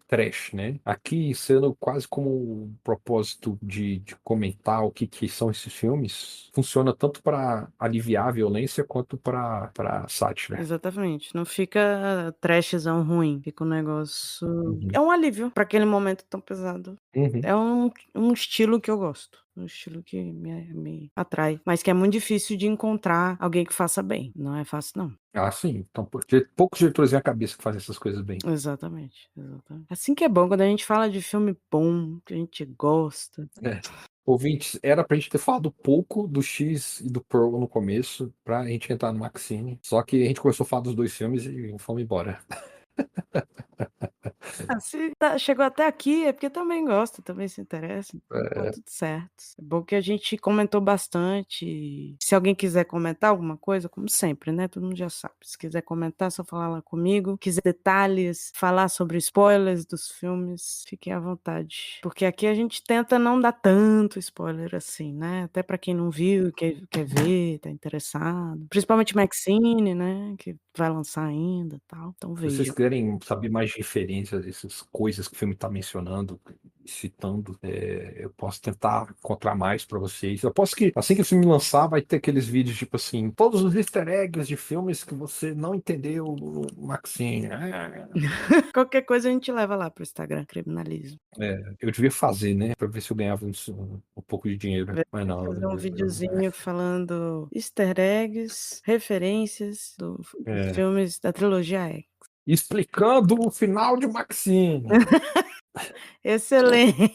trash, né? Aqui, sendo quase como um propósito de comentar o que são esses filmes, funciona tanto para aliviar a violência quanto para sátira. Exatamente, não fica trashzão ruim, fica um negócio Uhum. é um alívio pra aquele momento tão pesado. Uhum. É um estilo que eu gosto, um estilo que me atrai, mas que é muito difícil de encontrar alguém que faça bem, não é fácil não. Sim. Então, porque poucos diretores têm a cabeça que fazem essas coisas bem. Exatamente, exatamente. Assim que é bom, quando a gente fala de filme bom, que a gente gosta. É. Ouvintes, era pra gente ter falado pouco do X e do Pearl no começo, pra gente entrar no Maxine. Só que a gente começou a falar dos dois filmes e fomos embora. Ah, se chegou até aqui, é porque também gosta, também se interessa, então tá É, tudo certo. É bom que a gente comentou bastante. Se alguém quiser comentar alguma coisa, como sempre, né, todo mundo já sabe, se quiser comentar, é só falar lá comigo. Quiser detalhes, falar sobre spoilers dos filmes, fiquem à vontade. Porque aqui a gente tenta não dar tanto spoiler assim, né, até pra quem não viu, quer ver, tá interessado. Principalmente Maxine, né, que vai lançar ainda, e tal, então se vocês vejam. querem saber mais de referências, essas coisas que o filme tá mencionando, citando, eu posso tentar encontrar mais pra vocês. Eu posso que, assim que o filme lançar, vai ter aqueles vídeos, tipo assim, todos os easter eggs de filmes que você não entendeu no Maxine. Qualquer coisa a gente leva lá pro Instagram, Criminalismo. Eu devia fazer, né? Pra ver se eu ganhava um pouco de dinheiro. Mas não, Fazer um videozinho falando easter eggs, referências dos é, filmes da trilogia X. explicando o final de Maxine. Excelente.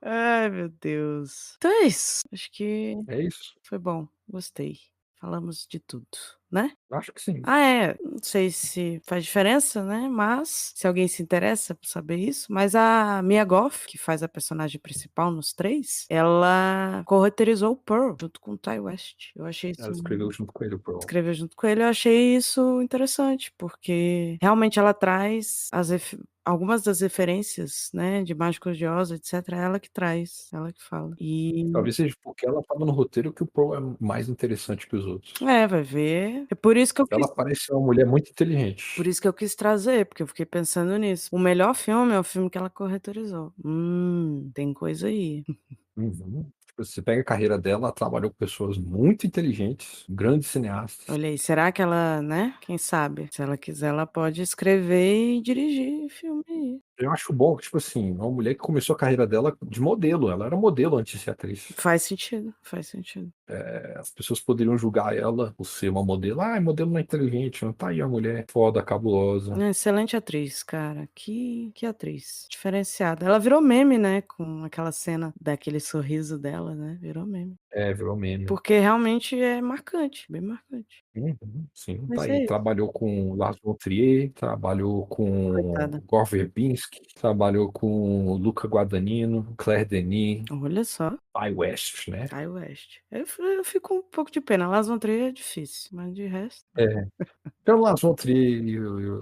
Ai, meu Deus. Então é isso, acho que É isso? foi bom, gostei. Falamos de tudo, né? Acho que sim. Ah, é, não sei se faz diferença, né, mas se alguém se interessa por saber isso, mas a Mia Goth, que faz a personagem principal nos 3, ela co-roteirizou o Pearl junto com o Ty West. Eu achei Ela isso escreveu junto com ele, Pro. escreveu junto com ele, eu achei isso interessante, porque realmente ela traz algumas das referências, né, de Mágico de Oz, etc, é ela que traz, ela que fala. E Talvez seja porque ela estava no roteiro que o Pro é mais interessante que os outros. vai ver. É por isso que eu quis Ela parece ser uma mulher muito por inteligente. isso que eu quis trazer, porque eu fiquei pensando nisso. O melhor filme é o filme que ela corretorizou. Tem coisa aí. Uhum. Tipo, você pega a carreira dela, ela trabalhou com pessoas muito inteligentes, grandes cineastas. Olha aí, será que ela, né, quem sabe, se ela quiser, ela pode escrever e dirigir filme aí. Eu acho bom, tipo assim, uma mulher que começou a carreira dela de modelo. Ela era modelo antes de ser atriz. Faz sentido, faz sentido. As pessoas poderiam julgar ela por ser uma modelo. Ah, modelo não é inteligente. Não tá aí a mulher foda, cabulosa. Excelente atriz, cara. Que atriz. Diferenciada. Ela virou meme, né? Com aquela cena daquele sorriso dela, né? Virou meme. Virou meme. Porque realmente é marcante, bem marcante. Uhum, sim, tá Mas aí. é isso, Trabalhou com Lars von Trier, trabalhou com coitada. Gore Verbinski, trabalhou com Luca Guadagnino, Claire Denis, Olha só, Ty West, né? Ty West. Eu fico um pouco de pena. Lars von Trier é difícil, mas de resto. É, pelo Lars von Trier,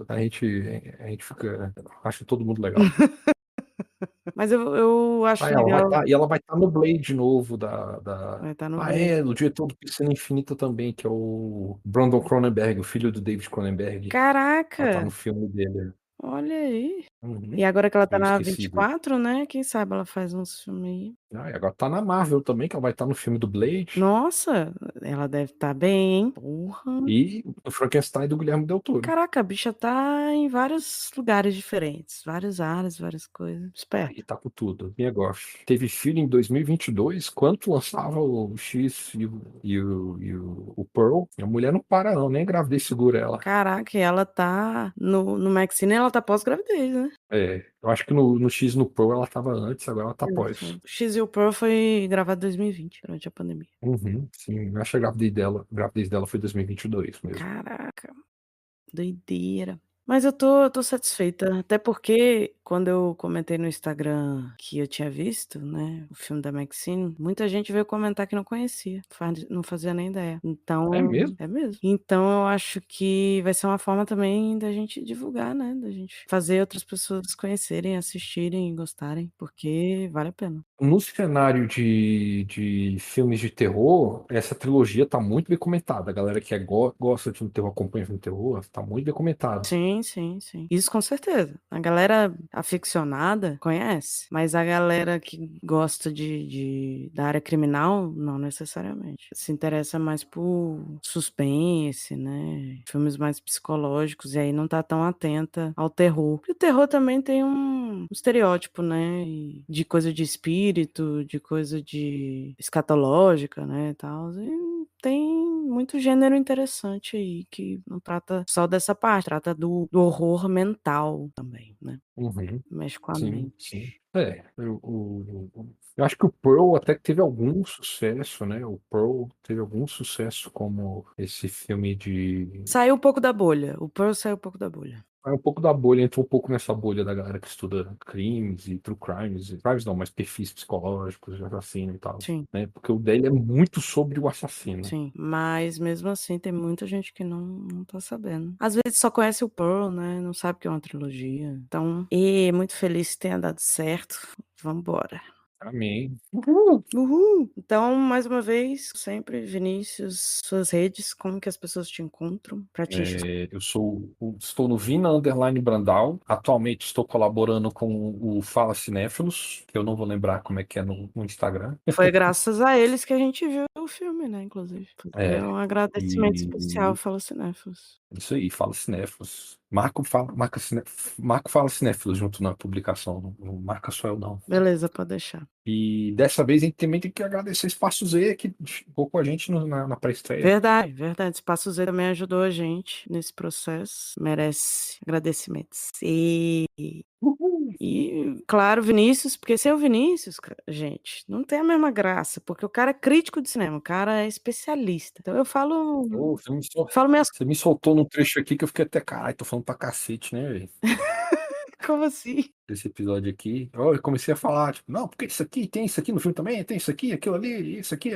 a gente fica, acho todo mundo legal. Mas eu acho legal. E ela vai estar no Blade novo Vai estar no Blade. o diretor do Piscina Infinita também, que é o Brandon Cronenberg, o filho do David Cronenberg. Ela tá Caraca! no filme dele. Olha aí. E Uhum. agora que ela tá Eu na esqueci dele. 24, né? Quem sabe ela faz uns filmes aí. E agora tá na Marvel também, que ela vai estar no filme do Blade. Nossa, ela deve estar bem, hein? Porra. E o Frankenstein do Guilherme Del Toro. Caraca, a bicha tá em vários lugares diferentes, várias áreas, várias coisas. Aí Esperta. tá com tudo. Minha Goff. Teve filho em 2022, quando lançava o X e o Pearl. E a mulher não para não, nem gravidez segura ela. Caraca, e ela tá no Maxine, ela tá pós-gravidez, né? Eu acho que no X e no Pearl ela tava antes, agora ela tá Isso. pós. O X e o Pearl foi gravado em 2020, durante a pandemia. Uhum, sim, eu acho que a gravidez dela foi 2022 mesmo. Caraca, doideira. Mas eu tô satisfeita, até porque quando eu comentei no Instagram que eu tinha visto, né, o filme da Maxine, muita gente veio comentar que não conhecia, não fazia nem ideia. É Então mesmo? é mesmo. Então eu acho que vai ser uma forma também da gente divulgar, né, da gente fazer outras pessoas conhecerem, assistirem e gostarem, porque vale a pena. No cenário de filmes de terror, essa trilogia tá muito bem comentada. A galera que gosta de filme de terror, acompanha filme de terror, tá muito bem comentado. Sim, sim, sim. Isso com certeza. A galera aficionada conhece, mas a galera que gosta da área criminal, não necessariamente. Se interessa mais por suspense, né? Filmes mais psicológicos, e aí não tá tão atenta ao terror. Porque o terror também tem um estereótipo, né? De coisa de espírito, de coisa de escatológica, né? E tal. E tem muito gênero interessante aí que não trata só dessa parte, trata do horror mental também, né? Uhum, Mexe com a sim, mente. sim. Eu acho que o Pearl até que teve algum sucesso, né? O Pearl teve algum sucesso como esse filme de. Saiu um pouco da bolha. O Pearl saiu um pouco da bolha. É um pouco da bolha, entrou um pouco nessa bolha da galera que estuda crimes e true crimes. Crimes não, mas perfis psicológicos de assassino e tal. Sim, Né? Porque o dele é muito sobre o assassino. sim. Mas mesmo assim tem muita gente que não tá sabendo. Às vezes só conhece o Pearl, né? Não sabe que é uma trilogia. Então, muito feliz que tenha dado certo. Vambora. Amém. Uhul! Então, mais uma vez, sempre, Vinícius, suas redes, como que as pessoas te encontram pra te encher. Estou no Vina Underline Brandal. Atualmente estou colaborando com o Fala Cinéfilos, que eu não vou lembrar como é que é no Instagram. Foi graças a eles que a gente viu o filme, né, inclusive. Fazer É, um agradecimento especial, e Fala Cinéfilos. isso aí, Fala Cinéfilos. Marco Fala Cinéfilos junto na publicação, não marca só eu não. Beleza, pode deixar. E dessa vez a gente também tem que agradecer Espaço Z, que ficou com a gente na pré-estreia. Verdade, verdade. Espaço Z também ajudou a gente nesse processo. Merece agradecimentos. Uhul. E, claro, Vinícius, porque sem o Vinícius, gente, não tem a mesma graça, porque o cara é crítico de cinema, o cara é especialista. Então eu Ô, falo minhas. você me soltou num trecho aqui que eu fiquei até, caralho, tô falando pra cacete, né, velho? Como assim? Desse episódio aqui. Eu comecei a falar, tipo, não, porque isso aqui, tem isso aqui no filme também, tem isso aqui, aquilo ali, isso aqui.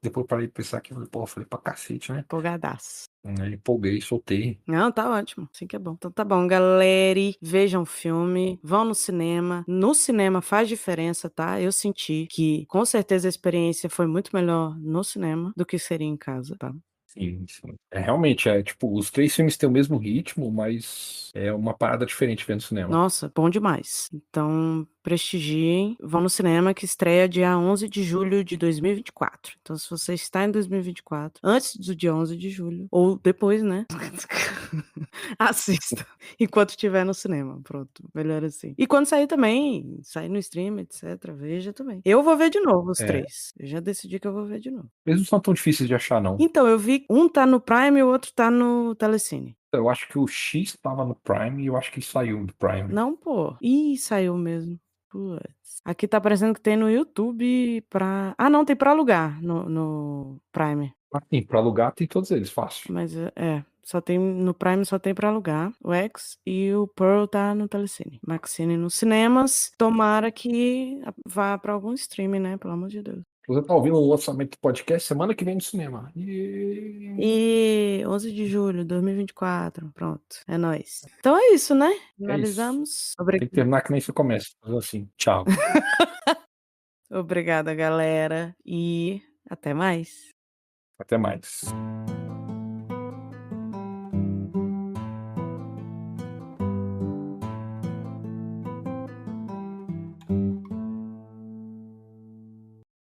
Depois eu parei de pensar aqui, pô, eu falei pra cacete, né? Empolgadaço. Aí empolguei, soltei. Não, tá ótimo. Assim que é bom. Então tá bom, galera. Vejam o filme, vão no cinema. No cinema faz diferença, tá? Eu senti que com certeza a experiência foi muito melhor no cinema do que seria em casa, tá? Sim, sim. Realmente, tipo, os três filmes têm o mesmo ritmo, mas é uma parada diferente ver no cinema. Nossa, bom demais. Então, prestigiem, vão no cinema que estreia dia 11 de julho de 2024. Então, se você está em 2024, antes do dia 11 de julho, ou depois, né? Assista enquanto estiver no cinema. Pronto, melhor assim. E quando sair também, sair no stream, etc., veja também. Eu vou ver de novo os É, três. Eu já decidi que eu vou ver de novo. eles não são tão difíceis de achar, não. Então, eu vi, um tá no Prime e o outro tá no Telecine. Eu acho que o X estava no Prime e eu acho que saiu do Prime. Não, pô. Ih, saiu mesmo. Puts. Aqui tá parecendo que tem no YouTube pra. Ah, não, tem pra alugar no Prime. Assim, pra alugar tem todos eles, fácil. Mas só tem no Prime, só tem pra alugar o X e o Pearl tá no Telecine. Maxine nos cinemas. Tomara que vá pra algum streaming, né? Pelo amor de Deus. Você tá ouvindo o lançamento do podcast semana que vem no cinema. E 11 de julho de 2024. Pronto. É nóis. Então é isso, né? É isso. Finalizamos. Tem que terminar que nem você começa. Faz assim, tchau. Obrigada, galera. E até mais. Até mais.